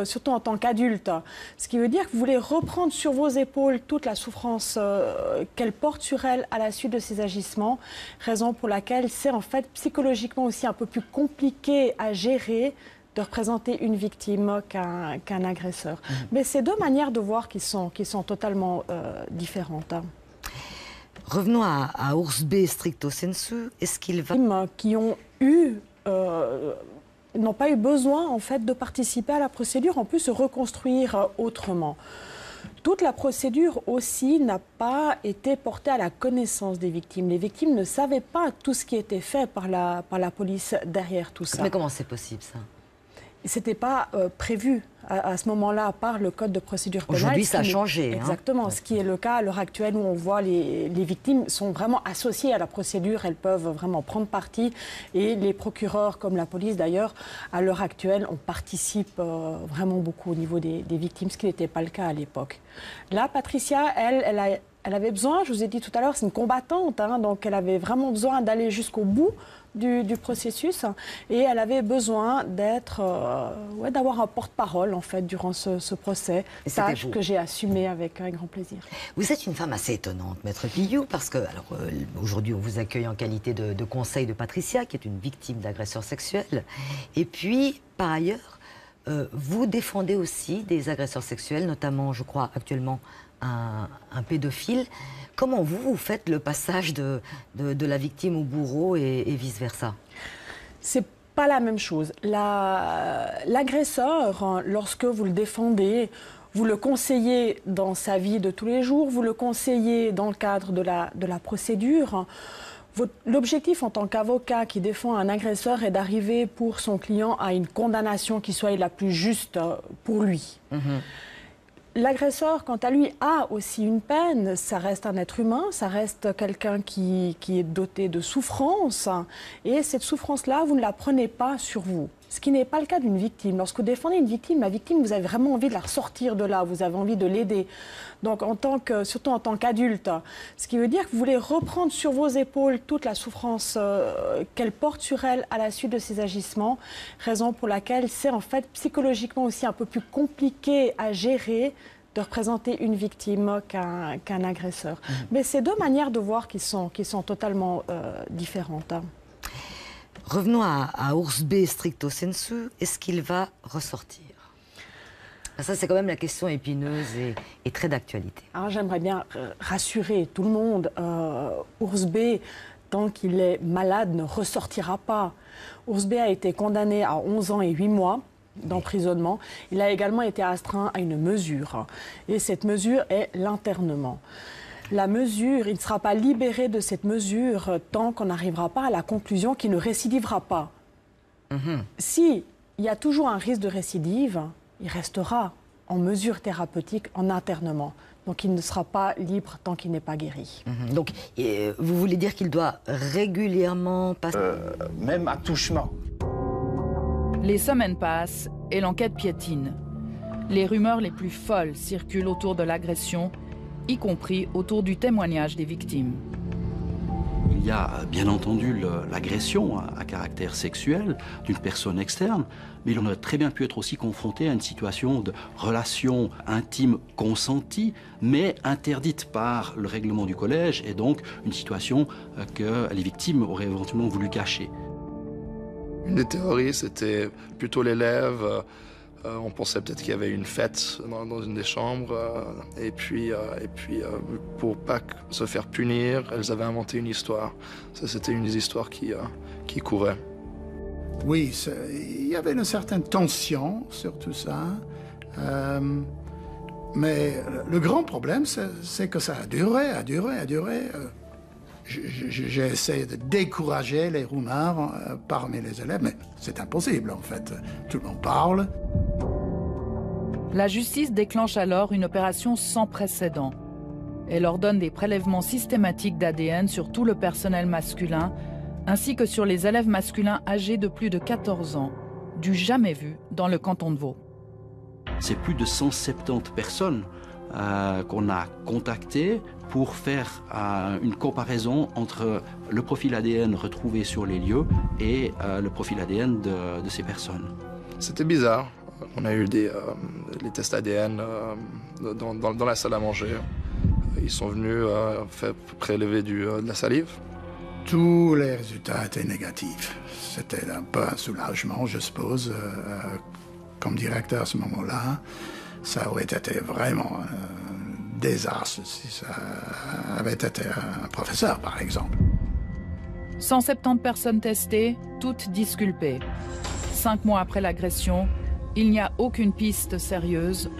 surtout en tant qu'adulte, ce qui veut dire que vous voulez reprendre sur vos épaules toute la souffrance qu'elle porte sur elle à la suite de ses agissements, raison pour laquelle c'est en fait psychologiquement aussi un peu plus compliqué à gérer de représenter une victime qu'un agresseur. Mais c'est deux manières de voir qui sont totalement différentes. Revenons à Urs B. stricto sensu. Est-ce qu'il va... Qui ont eu... n'ont pas eu besoin en fait de participer à la procédure, ont pu se reconstruire autrement. Toute la procédure aussi n'a pas été portée à la connaissance des victimes. Les victimes ne savaient pas tout ce qui était fait par la police derrière tout ça. Mais comment c'est possible ça? C'était pas prévu à ce moment-là par le code de procédure pénale. Aujourd'hui, ça a changé. Exactement. Ce qui est le cas à l'heure actuelle où on voit les victimes sont vraiment associées à la procédure. Elles peuvent vraiment prendre parti. Et les procureurs, comme la police d'ailleurs, à l'heure actuelle, on participe vraiment beaucoup au niveau des victimes, ce qui n'était pas le cas à l'époque. Là, Patricia, elle avait besoin, je vous ai dit tout à l'heure, c'est une combattante, hein, donc elle avait vraiment besoin d'aller jusqu'au bout du processus et elle avait besoin d'avoir un porte-parole en fait durant ce procès, tâche que j'ai assumée avec un grand plaisir. Vous êtes une femme assez étonnante, Maître Pillou, parce que aujourd'hui on vous accueille en qualité de conseil de Patricia, qui est une victime d'agresseurs sexuels, et puis par ailleurs vous défendez aussi des agresseurs sexuels, notamment je crois actuellement un pédophile. Comment vous faites le passage de la victime au bourreau et vice-versa? C'est pas la même chose. L'agresseur, lorsque vous le défendez, vous le conseillez dans sa vie de tous les jours, vous le conseillez dans le cadre de la procédure. L'objectif en tant qu'avocat qui défend un agresseur est d'arriver pour son client à une condamnation qui soit la plus juste pour lui. L'agresseur, quant à lui, a aussi une peine. Ça reste un être humain, ça reste quelqu'un qui est doté de souffrance. Et cette souffrance-là, vous ne la prenez pas sur vous. Ce qui n'est pas le cas d'une victime. Lorsque vous défendez une victime, la victime, vous avez vraiment envie de la ressortir de là, vous avez envie de l'aider. Donc, surtout en tant qu'adulte, ce qui veut dire que vous voulez reprendre sur vos épaules toute la souffrance qu'elle porte sur elle à la suite de ses agissements, raison pour laquelle c'est en fait psychologiquement aussi un peu plus compliqué à gérer de représenter une victime qu'un agresseur. Mais c'est deux manières de voir qui sont totalement différentes. Revenons à Urs B. stricto sensu. Est-ce qu'il va ressortir? Ça, c'est quand même la question épineuse et très d'actualité. Alors, j'aimerais bien rassurer tout le monde. Urs B, tant qu'il est malade, ne ressortira pas. Urs B a été condamné à 11 ans et 8 mois d'emprisonnement. Il a également été astreint à une mesure. Et cette mesure est l'internement. La mesure, il ne sera pas libéré de cette mesure tant qu'on n'arrivera pas à la conclusion qu'il ne récidivera pas. Si il y a toujours un risque de récidive, il restera en mesure thérapeutique, en internement. Donc il ne sera pas libre tant qu'il n'est pas guéri. Donc vous voulez dire qu'il doit régulièrement passer... même attouchement. Les semaines passent et l'enquête piétine. Les rumeurs les plus folles circulent autour de l'agression, y compris autour du témoignage des victimes. Il y a bien entendu l'agression à caractère sexuel d'une personne externe, mais il en a très bien pu être aussi confronté à une situation de relation intime consentie, mais interdite par le règlement du collège, et donc une situation que les victimes auraient éventuellement voulu cacher. Une des théories, c'était plutôt l'élève. On pensait peut-être qu'il y avait une fête dans une des chambres. Et puis, pour pas se faire punir, elles avaient inventé une histoire. Ça, c'était une des histoires qui courait. Oui, il y avait une certaine tension sur tout ça. Mais le grand problème, c'est que ça a duré. J'ai essayé de décourager les rumeurs parmi les élèves, mais c'est impossible en fait. Tout le monde parle. La justice déclenche alors une opération sans précédent. Elle ordonne des prélèvements systématiques d'ADN sur tout le personnel masculin, ainsi que sur les élèves masculins âgés de plus de 14 ans, du jamais vu dans le canton de Vaud. C'est plus de 170 personnes qu'on a contactées pour faire une comparaison entre le profil ADN retrouvé sur les lieux et le profil ADN de ces personnes. C'était bizarre. On a eu les tests ADN dans la salle à manger. Ils sont venus faire prélever de la salive. Tous les résultats étaient négatifs. C'était un peu un soulagement, je suppose. Comme directeur à ce moment-là, ça aurait été vraiment un désastre si ça avait été un professeur, par exemple. 170 personnes testées, toutes disculpées. 5 mois après l'agression, il n'y a aucune piste sérieuse.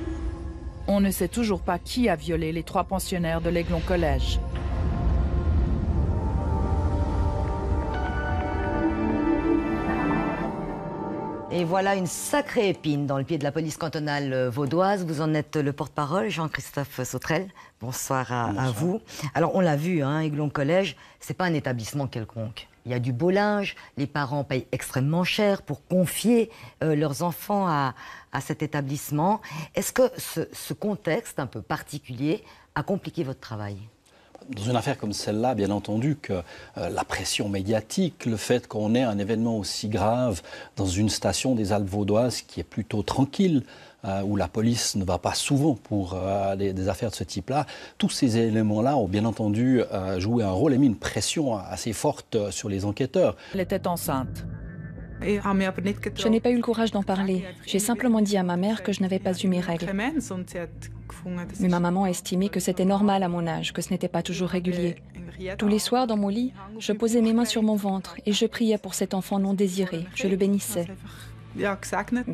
On ne sait toujours pas qui a violé les 3 pensionnaires de l'Aiglon Collège. Et voilà une sacrée épine dans le pied de la police cantonale vaudoise. Vous en êtes le porte-parole, Jean-Christophe Sautrel. Bonsoir à vous. Alors, on l'a vu, Aiglon Collège, c'est pas un établissement quelconque. Il y a du beau linge, les parents payent extrêmement cher pour confier leurs enfants à cet établissement. Est-ce que ce contexte un peu particulier a compliqué votre travail ? Dans une affaire comme celle-là, bien entendu que la pression médiatique, le fait qu'on ait un événement aussi grave dans une station des Alpes vaudoises qui est plutôt tranquille, où la police ne va pas souvent pour des affaires de ce type-là, tous ces éléments-là ont bien entendu joué un rôle et mis une pression assez forte sur les enquêteurs. Elle était enceinte. Je n'ai pas eu le courage d'en parler. J'ai simplement dit à ma mère que je n'avais pas eu mes règles. Mais ma maman a estimé que c'était normal à mon âge, que ce n'était pas toujours régulier. Tous les soirs, dans mon lit, je posais mes mains sur mon ventre et je priais pour cet enfant non désiré. Je le bénissais.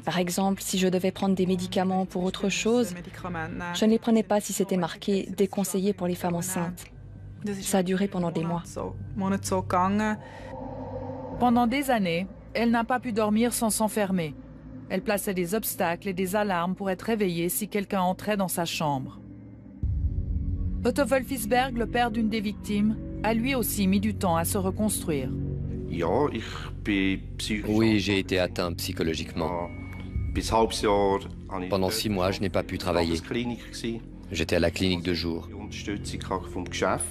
Par exemple, si je devais prendre des médicaments pour autre chose, je ne les prenais pas si c'était marqué « déconseillé pour les femmes enceintes ». Ça a duré pendant des mois. Pendant des années, elle n'a pas pu dormir sans s'enfermer. Elle plaçait des obstacles et des alarmes pour être réveillée si quelqu'un entrait dans sa chambre. Otto Wolfisberg, le père d'une des victimes, a lui aussi mis du temps à se reconstruire. Oui, j'ai été atteint psychologiquement. Pendant 6 mois, je n'ai pas pu travailler. J'étais à la clinique de jour.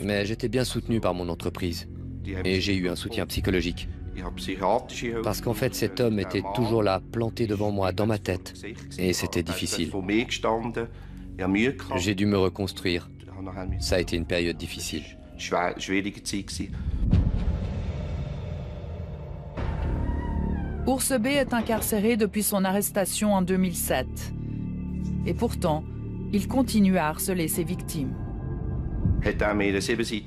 Mais j'étais bien soutenu par mon entreprise. Et j'ai eu un soutien psychologique. Parce qu'en fait, cet homme était toujours là, planté devant moi, dans ma tête. Et c'était difficile. J'ai dû me reconstruire. Ça a été une période difficile. Ours B est incarcéré depuis son arrestation en 2007. Et pourtant, il continue à harceler ses victimes.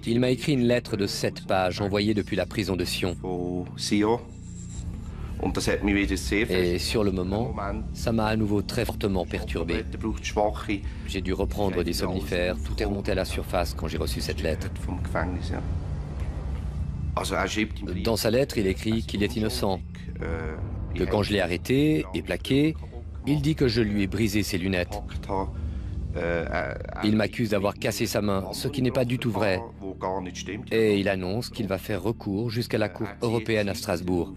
Il m'a écrit une lettre de 7 pages envoyée depuis la prison de Sion. Et sur le moment, ça m'a à nouveau très fortement perturbé. J'ai dû reprendre des somnifères, tout est remonté à la surface quand j'ai reçu cette lettre. Dans sa lettre, il écrit qu'il est innocent, que quand je l'ai arrêté et plaqué, il dit que je lui ai brisé ses lunettes. Il m'accuse d'avoir cassé sa main, ce qui n'est pas du tout vrai. Et il annonce qu'il va faire recours jusqu'à la Cour européenne à Strasbourg.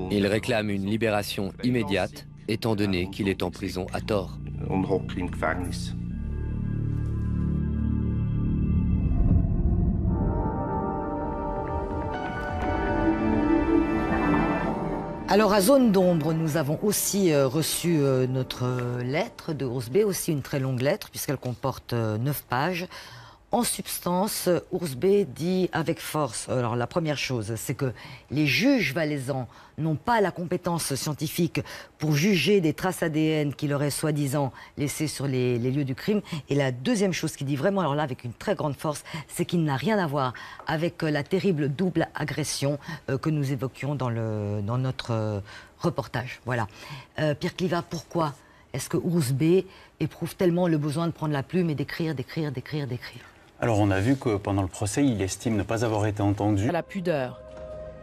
Il réclame une libération immédiate, étant donné qu'il est en prison à tort. Alors à Zone d'ombre, nous avons aussi reçu notre lettre de Ours B, aussi une très longue lettre puisqu'elle comporte 9 pages. En substance, Ours B dit avec force, alors la première chose, c'est que les juges valaisans n'ont pas la compétence scientifique pour juger des traces ADN qu'il aurait soi-disant laissées sur les lieux du crime. Et la deuxième chose qu'il dit vraiment, alors là avec une très grande force, c'est qu'il n'a rien à voir avec la terrible double agression que nous évoquions dans notre reportage. Voilà. Pierre Clivat, pourquoi est-ce que Ours B éprouve tellement le besoin de prendre la plume et d'écrire? Alors on a vu que pendant le procès, il estime ne pas avoir été entendu. À la pudeur.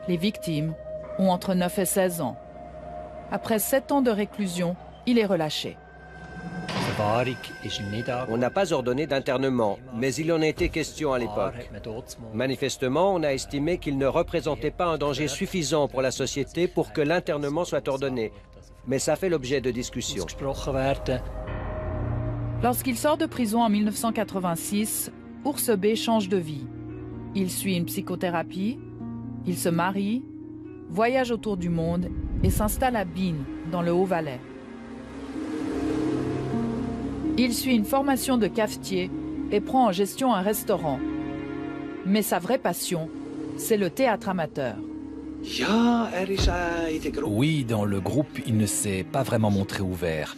Les victimes ont entre 9 et 16 ans. Après 7 ans de réclusion, il est relâché. On n'a pas ordonné d'internement, mais il en a été question à l'époque. Manifestement, on a estimé qu'il ne représentait pas un danger suffisant pour la société pour que l'internement soit ordonné. Mais ça fait l'objet de discussions. Lorsqu'il sort de prison en 1986, Ours B change de vie. Il suit une psychothérapie, il se marie, voyage autour du monde et s'installe à Bienne, dans le Haut-Valais. Il suit une formation de cafetier et prend en gestion un restaurant. Mais sa vraie passion, c'est le théâtre amateur. Oui, dans le groupe, il ne s'est pas vraiment montré ouvert.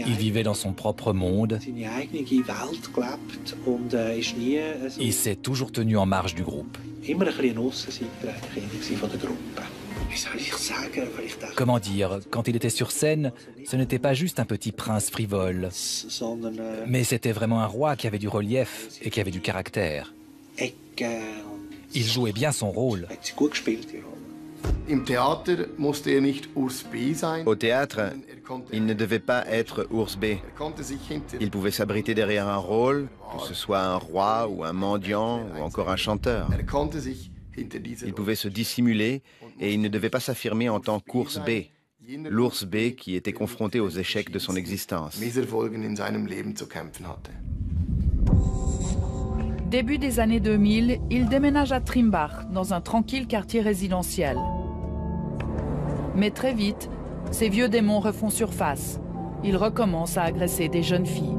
Il vivait dans son propre monde. Il s'est toujours tenu en marge du groupe. Comment dire, quand il était sur scène, ce n'était pas juste un petit prince frivole, mais c'était vraiment un roi qui avait du relief et qui avait du caractère. Il jouait bien son rôle. Au théâtre, il ne devait pas être Ours B. Il pouvait s'abriter derrière un rôle, que ce soit un roi ou un mendiant ou encore un chanteur. Il pouvait se dissimuler et il ne devait pas s'affirmer en tant qu'Ours B, l'Ours B qui était confronté aux échecs de son existence. Début des années 2000, il déménage à Trimbach, dans un tranquille quartier résidentiel. Mais très vite, ses vieux démons refont surface. Il recommence à agresser des jeunes filles.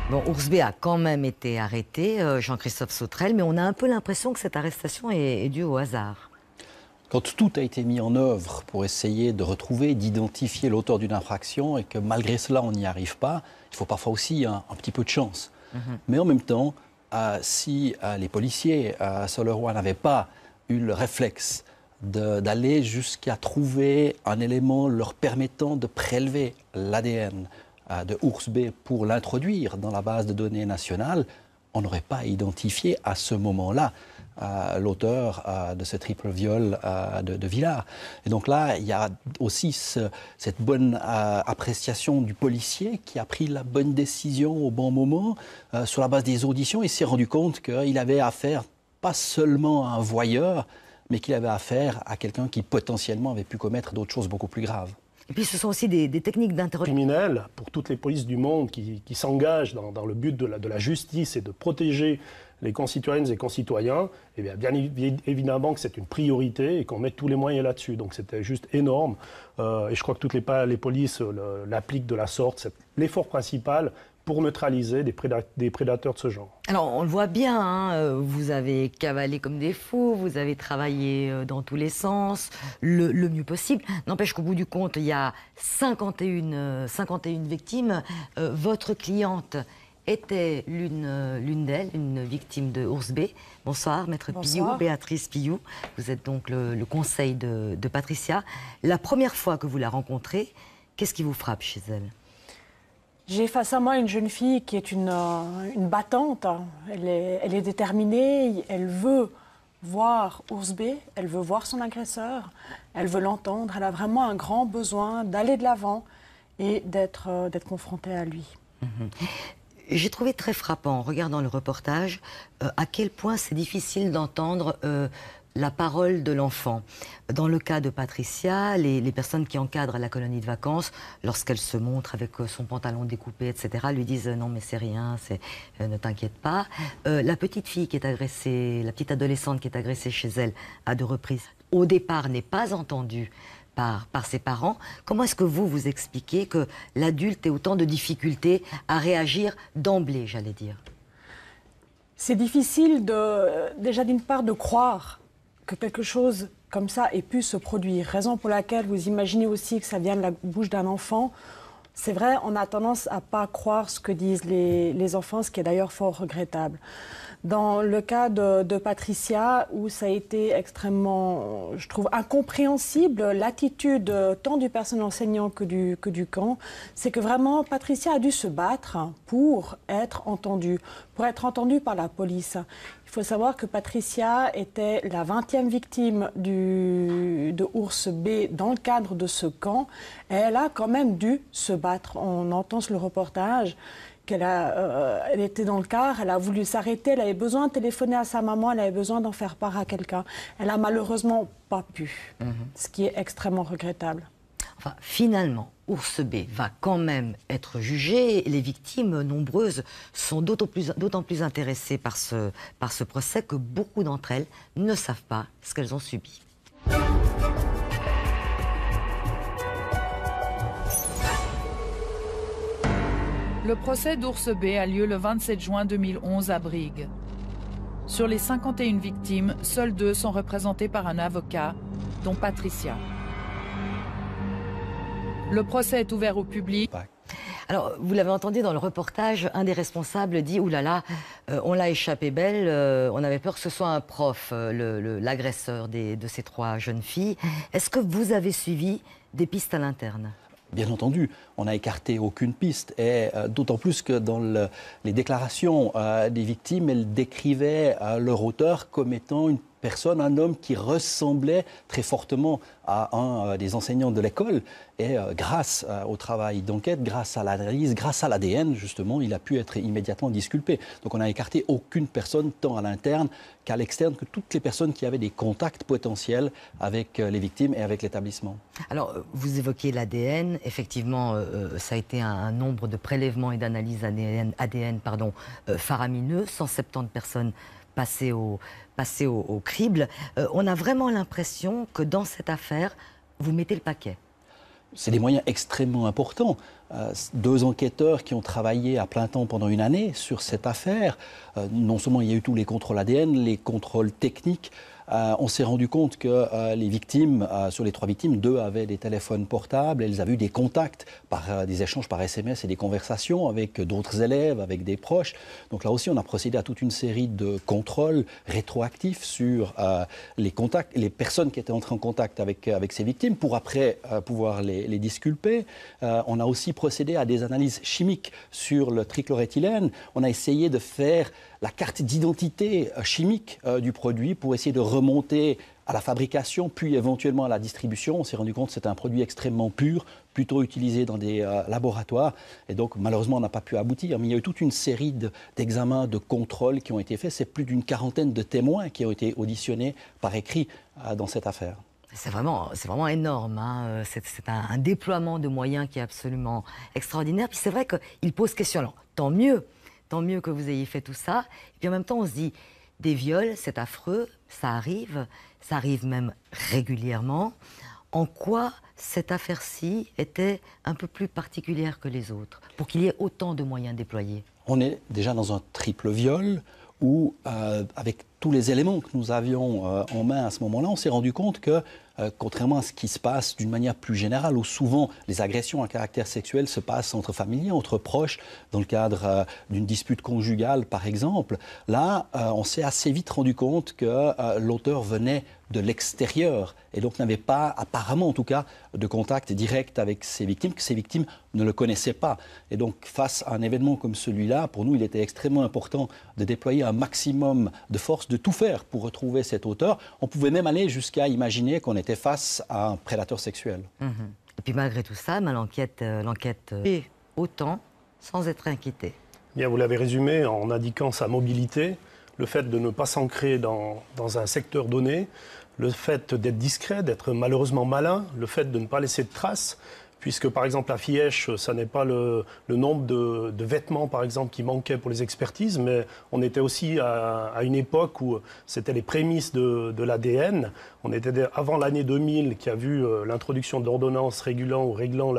Bon, Ours B a quand même été arrêté, Jean-Christophe Sautrel, mais on a un peu l'impression que cette arrestation est due au hasard. Quand tout a été mis en œuvre pour essayer de retrouver, d'identifier l'auteur d'une infraction et que malgré cela on n'y arrive pas, il faut parfois aussi un petit peu de chance. Mais en même temps, si les policiers sur le roi n'avaient pas eu le réflexe d'aller jusqu'à trouver un élément leur permettant de prélever l'ADN de Ours B pour l'introduire dans la base de données nationale, on n'aurait pas identifié à ce moment-là l'auteur de ce triple viol de Villars. Et donc là, il y a aussi cette bonne appréciation du policier qui a pris la bonne décision au bon moment sur la base des auditions et s'est rendu compte qu'il avait affaire pas seulement à un voyeur, mais qu'il avait affaire à quelqu'un qui potentiellement avait pu commettre d'autres choses beaucoup plus graves. Et puis ce sont aussi des techniques d'interrogatoire. Criminel, pour toutes les polices du monde qui s'engagent dans le but de la justice et de protéger les concitoyennes et concitoyens, eh bien évidemment que c'est une priorité et qu'on met tous les moyens là-dessus. Donc c'était juste énorme. Et je crois que toutes les polices l'appliquent de la sorte. C'est l'effort principal pour neutraliser des prédateurs de ce genre. Alors on le voit bien, hein, vous avez cavalé comme des fous, vous avez travaillé dans tous les sens, le mieux possible. N'empêche qu'au bout du compte, il y a 51 victimes. Votre cliente était l'une d'elles, une victime de Ours B. Bonsoir, Maître Pillou, Béatrice Pillou. Vous êtes donc le conseil de Patricia. La première fois que vous la rencontrez, qu'est-ce qui vous frappe chez elle ? J'ai face à moi une jeune fille qui est une battante. Elle est déterminée, elle veut voir Ours B, elle veut voir son agresseur, elle veut l'entendre. Elle a vraiment un grand besoin d'aller de l'avant et d'être confrontée à lui. J'ai trouvé très frappant, en regardant le reportage, à quel point c'est difficile d'entendre la parole de l'enfant. Dans le cas de Patricia, les personnes qui encadrent la colonie de vacances, lorsqu'elle se montre avec son pantalon découpé, etc., lui disent non mais c'est rien, ne t'inquiète pas. La petite fille qui est agressée, la petite adolescente qui est agressée chez elle à 2 reprises, au départ n'est pas entendue par ses parents. Comment est-ce que vous expliquez que l'adulte ait autant de difficultés à réagir d'emblée, j'allais dire? C'est difficile déjà d'une part de croire que quelque chose comme ça ait pu se produire. Raison pour laquelle vous imaginez aussi que ça vient de la bouche d'un enfant. C'est vrai, on a tendance à ne pas croire ce que disent les enfants, ce qui est d'ailleurs fort regrettable. Dans le cas de Patricia, où ça a été extrêmement, je trouve, incompréhensible, l'attitude tant du personnel enseignant que du camp, c'est que vraiment Patricia a dû se battre pour être entendue par la police. Il faut savoir que Patricia était la 20e victime de Ours B dans le cadre de ce camp. Et elle a quand même dû se battre. On entend sur le reportage elle était dans le car, elle a voulu s'arrêter, elle avait besoin de téléphoner à sa maman, elle avait besoin d'en faire part à quelqu'un. Elle n'a malheureusement pas pu, ce qui est extrêmement regrettable. Enfin, finalement, Ours B va quand même être jugé. Les victimes nombreuses sont d'autant plus intéressées par ce procès que beaucoup d'entre elles ne savent pas ce qu'elles ont subi. Le procès d'Ours B a lieu le 27 juin 2011 à Brigue. Sur les 51 victimes, seules 2 sont représentées par un avocat, dont Patricia. Le procès est ouvert au public. Alors, vous l'avez entendu dans le reportage, un des responsables dit « Ouh là là, on l'a échappé belle, on avait peur que ce soit un prof, l'agresseur de ces 3 jeunes filles ». Est-ce que vous avez suivi des pistes à l'interne ? Bien entendu, on n'a écarté aucune piste, et d'autant plus que dans les déclarations des victimes, elles décrivaient leur auteur comme étant une personne, un homme qui ressemblait très fortement à un des enseignants de l'école. Et grâce au travail d'enquête, grâce à l'analyse, grâce à l'ADN, justement, il a pu être immédiatement disculpé. Donc on n'a écarté aucune personne, tant à l'interne qu'à l'externe, que toutes les personnes qui avaient des contacts potentiels avec les victimes et avec l'établissement. Alors, vous évoquiez l'ADN. Effectivement, ça a été un nombre de prélèvements et d'analyses ADN faramineux. 170 personnes passées au crible. On a vraiment l'impression que dans cette affaire, vous mettez le paquet. C'est des moyens extrêmement importants. 2 enquêteurs qui ont travaillé à plein temps pendant une année sur cette affaire. Non seulement il y a eu tous les contrôles ADN, les contrôles techniques. On s'est rendu compte que les victimes, sur les 3 victimes, 2 avaient des téléphones portables. Elles avaient eu des contacts, des échanges par SMS et des conversations avec d'autres élèves, avec des proches. Donc là aussi, on a procédé à toute une série de contrôles rétroactifs sur les contacts, les personnes qui étaient entrées en contact avec ces victimes pour après pouvoir les disculper. On a aussi procédé à des analyses chimiques sur le trichloréthylène. On a essayé de faire la carte d'identité chimique du produit pour essayer de remonter à la fabrication, puis éventuellement à la distribution. On s'est rendu compte que c'était un produit extrêmement pur, plutôt utilisé dans des laboratoires. Et donc, malheureusement, on n'a pas pu aboutir. Mais il y a eu toute une série d'examens, de contrôles qui ont été faits. C'est plus d'une quarantaine de témoins qui ont été auditionnés par écrit dans cette affaire. C'est vraiment énorme. Hein. C'est un déploiement de moyens qui est absolument extraordinaire. Puis c'est vrai qu'il pose question. Alors, tant mieux que vous ayez fait tout ça. Et puis en même temps, on se dit, des viols, c'est affreux, ça arrive même régulièrement. En quoi cette affaire-ci était un peu plus particulière que les autres, pour qu'il y ait autant de moyens déployés? On est déjà dans un triple viol où, avec tous les éléments que nous avions en main à ce moment-là, on s'est rendu compte que, contrairement à ce qui se passe d'une manière plus générale, où souvent les agressions à caractère sexuel se passent entre familiers, entre proches, dans le cadre d'une dispute conjugale par exemple, là, on s'est assez vite rendu compte que l'auteur venait de l'extérieur et donc n'avait pas, apparemment en tout cas, de contact direct avec ses victimes, que ses victimes ne le connaissaient pas. Et donc face à un événement comme celui-là, pour nous, il était extrêmement important de déployer un maximum de force, de tout faire pour retrouver cet auteur. On pouvait même aller jusqu'à imaginer qu'on était face à un prédateur sexuel. Et puis malgré tout ça, l'enquête fait autant sans être inquiété. Bien, vous l'avez résumé en indiquant sa mobilité, le fait de ne pas s'ancrer dans un secteur donné, le fait d'être discret, d'être malheureusement malin, le fait de ne pas laisser de traces, puisque par exemple à Fièche, ça n'est pas le nombre de vêtements par exemple qui manquaient pour les expertises, mais on était aussi à une époque où c'était les prémices de l'ADN. On était avant l'année 2000 qui a vu l'introduction d'ordonnances régulant ou réglant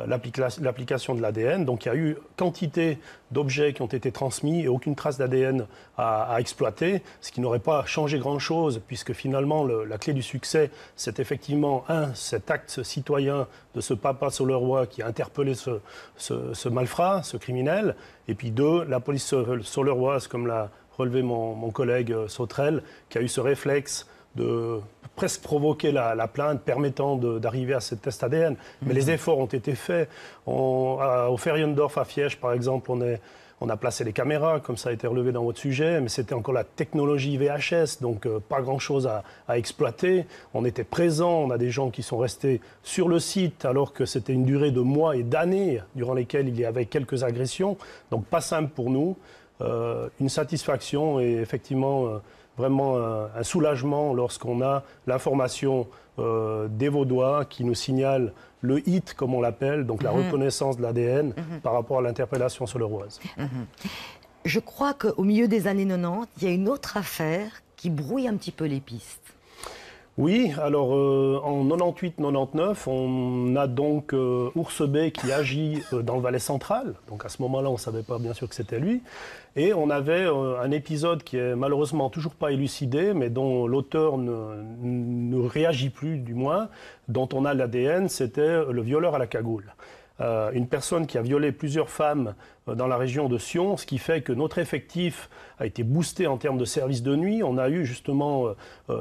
l'application de l'ADN. Donc il y a eu quantité d'objets qui ont été transmis et aucune trace d'ADN à exploiter, ce qui n'aurait pas changé grand-chose, puisque finalement la clé du succès, c'est effectivement, cet acte citoyen de ce papa Soleroy qui a interpellé ce malfrat, ce criminel, et puis 2, la police soleroise, comme l'a relevé mon collègue Sauterelle, qui a eu ce réflexe de presque provoquer la plainte permettant d'arriver à ce test ADN. Mais les efforts ont été faits. Au Feriendorf à Fiège, par exemple, on a placé les caméras, comme ça a été relevé dans votre sujet, mais c'était encore la technologie VHS, donc pas grand-chose à exploiter. On était présents, on a des gens qui sont restés sur le site, alors que c'était une durée de mois et d'années durant lesquelles il y avait quelques agressions. Donc pas simple pour nous. Une satisfaction et effectivement vraiment un soulagement lorsqu'on a l'information des Vaudois qui nous signalent le hit, comme on l'appelle, donc la reconnaissance de l'ADN par rapport à l'interpellation soleroise. Je crois qu'au milieu des années 90, il y a une autre affaire qui brouille un petit peu les pistes. Oui, alors en 98-99, on a donc Ours B qui agit dans le Valais central. Donc à ce moment-là, on ne savait pas bien sûr que c'était lui. Et on avait un épisode qui est malheureusement toujours pas élucidé, mais dont l'auteur ne réagit plus, du moins, dont on a l'ADN, c'était le violeur à la cagoule. Une personne qui a violé plusieurs femmes dans la région de Sion, ce qui fait que notre effectif a été boosté en termes de services de nuit. On a eu justement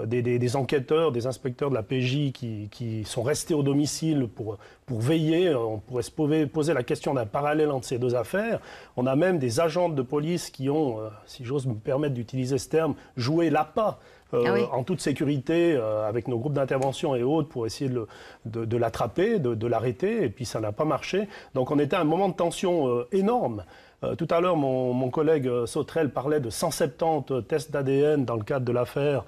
des enquêteurs, des inspecteurs de la PJ qui sont restés au domicile pour veiller. On pourrait se poser la question d'un parallèle entre ces deux affaires. On a même des agents de police qui ont, si j'ose me permettre d'utiliser ce terme, joué l'appât. En toute sécurité, avec nos groupes d'intervention et autres, pour essayer de l'attraper, de l'arrêter, et puis ça n'a pas marché. Donc on était à un moment de tension énorme. Tout à l'heure, mon collègue Sauterelle parlait de 170 tests d'ADN dans le cadre de l'affaire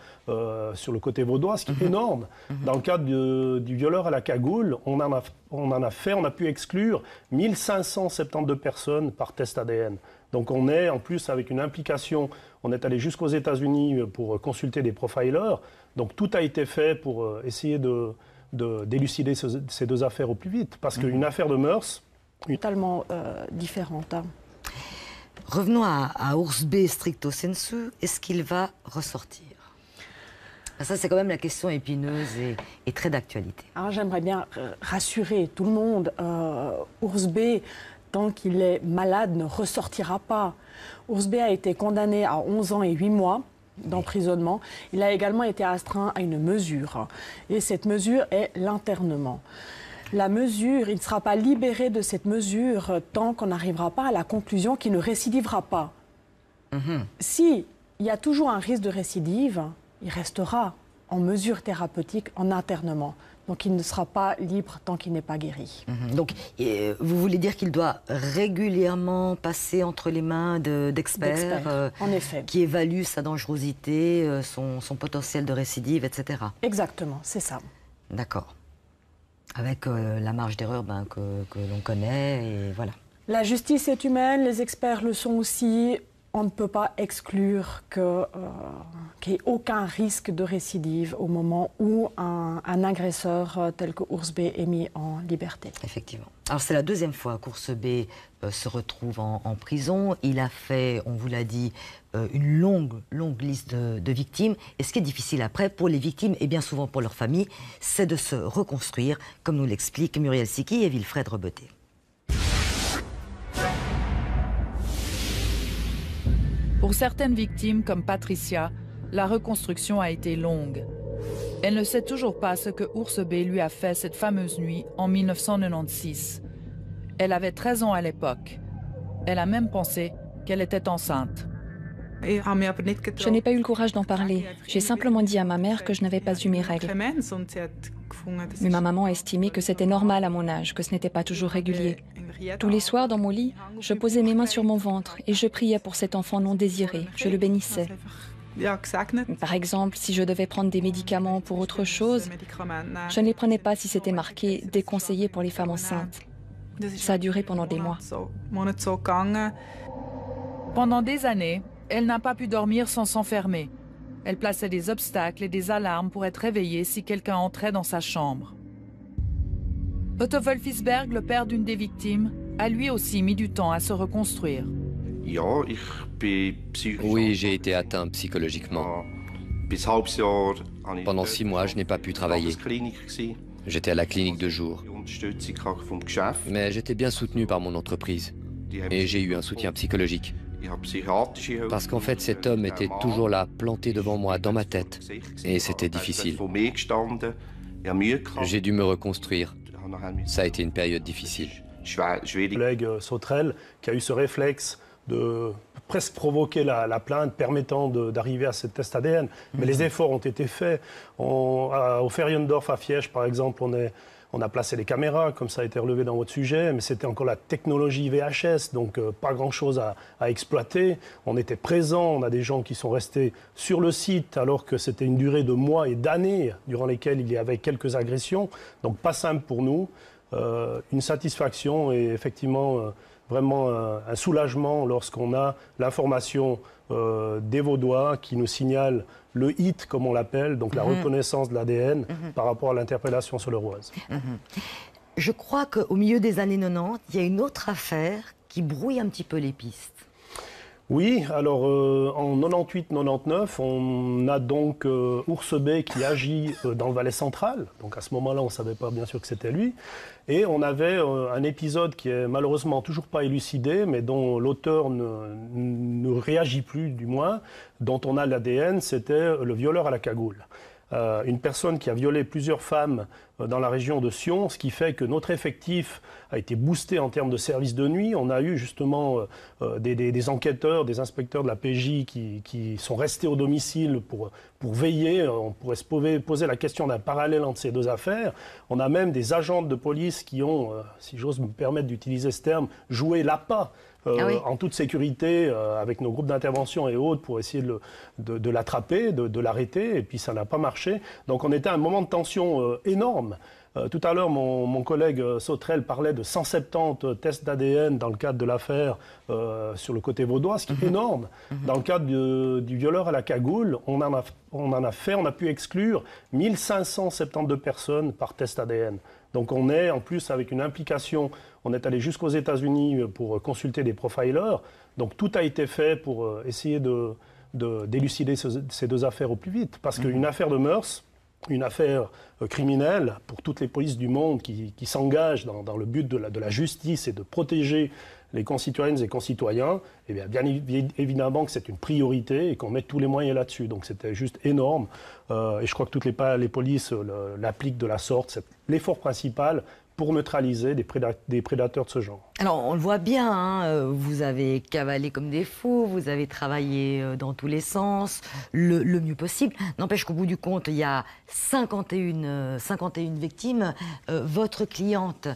sur le côté vaudois, ce qui est énorme. Dans le cadre du violeur à la cagoule, on a pu exclure 1572 personnes par test ADN. Donc on est en plus avec une implication, on est allé jusqu'aux États-Unis pour consulter des profilers. Donc tout a été fait pour essayer d'élucider ces deux affaires au plus vite. Parce qu'une affaire de mœurs... Totalement différente. Revenons à Ours B stricto sensu. Est-ce qu'il va ressortir? Ça, c'est quand même la question épineuse et très d'actualité. Alors j'aimerais bien rassurer tout le monde. Ours B, tant qu'il est malade, ne ressortira pas. Ours B a été condamné à 11 ans et 8 mois d'emprisonnement. Il a également été astreint à une mesure. Et cette mesure est l'internement. La mesure, il ne sera pas libéré de cette mesure tant qu'on n'arrivera pas à la conclusion qu'il ne récidivera pas. Si il y a toujours un risque de récidive, il restera en mesure thérapeutique, en internement. Donc il ne sera pas libre tant qu'il n'est pas guéri. Donc vous voulez dire qu'il doit régulièrement passer entre les mains d'experts en effet, qui évaluent sa dangerosité, son potentiel de récidive, etc. Exactement, c'est ça. D'accord. Avec la marge d'erreur que l'on connaît, et voilà. La justice est humaine, les experts le sont aussi. On ne peut pas exclure qu'il n'y ait aucun risque de récidive au moment où un agresseur tel que Ours B est mis en liberté. Effectivement. Alors c'est la deuxième fois qu'Ours B se retrouve en prison. Il a fait, on vous l'a dit, une longue liste de victimes. Et ce qui est difficile après pour les victimes et bien souvent pour leur famille, c'est de se reconstruire, comme nous l'expliquent Muriel Siki et Wilfred Rebeté. Pour certaines victimes, comme Patricia, la reconstruction a été longue. Elle ne sait toujours pas ce que Ours B lui a fait cette fameuse nuit en 1996. Elle avait 13 ans à l'époque. Elle a même pensé qu'elle était enceinte. Je n'ai pas eu le courage d'en parler. J'ai simplement dit à ma mère que je n'avais pas eu mes règles. Mais ma maman a estimé que c'était normal à mon âge, que ce n'était pas toujours régulier. Tous les soirs, dans mon lit, je posais mes mains sur mon ventre et je priais pour cet enfant non désiré. Je le bénissais. Par exemple, si je devais prendre des médicaments pour autre chose, je ne les prenais pas si c'était marqué « déconseillé pour les femmes enceintes ». Ça a duré pendant des mois. Pendant des années, elle n'a pas pu dormir sans s'enfermer. Elle plaçait des obstacles et des alarmes pour être réveillée si quelqu'un entrait dans sa chambre. Otto Wolfisberg, le père d'une des victimes, a lui aussi mis du temps à se reconstruire. Oui, j'ai été atteint psychologiquement. Pendant 6 mois, je n'ai pas pu travailler. J'étais à la clinique de jour. Mais j'étais bien soutenu par mon entreprise. Et j'ai eu un soutien psychologique. Parce qu'en fait, cet homme était toujours là, planté devant moi, dans ma tête. Et c'était difficile. J'ai dû me reconstruire. Ça a été une période difficile. Mon collègue Sauterelle qui a eu ce réflexe de presque provoquer la plainte permettant d'arriver à ce test ADN. Mais les efforts ont été faits. Au Feriendorf à Fiège, par exemple, on a placé les caméras, comme ça a été relevé dans votre sujet, mais c'était encore la technologie VHS, donc pas grand-chose à exploiter. On était présents, on a des gens qui sont restés sur le site alors que c'était une durée de mois et d'années durant lesquelles il y avait quelques agressions. Donc pas simple pour nous. Une satisfaction et effectivement vraiment un soulagement lorsqu'on a l'information des Vaudois qui nous signalent le hit, comme on l'appelle, donc la reconnaissance de l'ADN par rapport à l'interpellation sur le Roise. Je crois qu'au milieu des années 90, il y a une autre affaire qui brouille un petit peu les pistes. Oui, alors en 98-99, on a donc Ours B qui agit dans le Valais central. Donc à ce moment-là, on ne savait pas bien sûr que c'était lui. Et on avait un épisode qui est malheureusement toujours pas élucidé, mais dont l'auteur ne réagit plus, du moins, dont on a l'ADN, c'était le violeur à la cagoule. Une personne qui a violé plusieurs femmes dans la région de Sion, ce qui fait que notre effectif a été boosté en termes de services de nuit. On a eu justement des enquêteurs, des inspecteurs de la PJ qui sont restés au domicile pour veiller. On pourrait se poser la question d'un parallèle entre ces deux affaires. On a même des agents de police qui ont, si j'ose me permettre d'utiliser ce terme, joué l'appât. En toute sécurité, avec nos groupes d'intervention et autres, pour essayer de l'attraper, de l'arrêter, et puis ça n'a pas marché. Donc on était à un moment de tension énorme. Tout à l'heure, mon collègue Sauterelle parlait de 170 tests d'ADN dans le cadre de l'affaire sur le côté vaudois, ce qui est énorme. Dans le cadre du violeur à la cagoule, on a pu exclure 1572 personnes par test ADN. Donc on est en plus avec une implication, on est allé jusqu'aux États-Unis pour consulter des profilers. Donc tout a été fait pour essayer d'élucider ces deux affaires au plus vite. Parce qu'une affaire de mœurs, une affaire criminelle, pour toutes les polices du monde qui s'engagent dans le but de la justice et de protéger les concitoyennes et concitoyens, eh bien évidemment que c'est une priorité et qu'on met tous les moyens là-dessus. Donc c'était juste énorme. Et je crois que toutes les polices l'appliquent de la sorte. C'est l'effort principal pour neutraliser des prédateurs de ce genre. Alors on le voit bien, hein, vous avez cavalé comme des fous, vous avez travaillé dans tous les sens, le mieux possible. N'empêche qu'au bout du compte, il y a 51 victimes. Votre cliente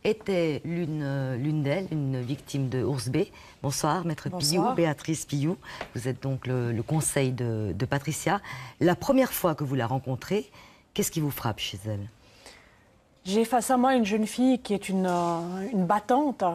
était l'une d'elles, une victime de Ours B. Bonsoir, Maître Pillou, Béatrice Pillou. Vous êtes donc le conseil de Patricia. La première fois que vous la rencontrez, qu'est-ce qui vous frappe chez elle ? J'ai face à moi une jeune fille qui est une battante,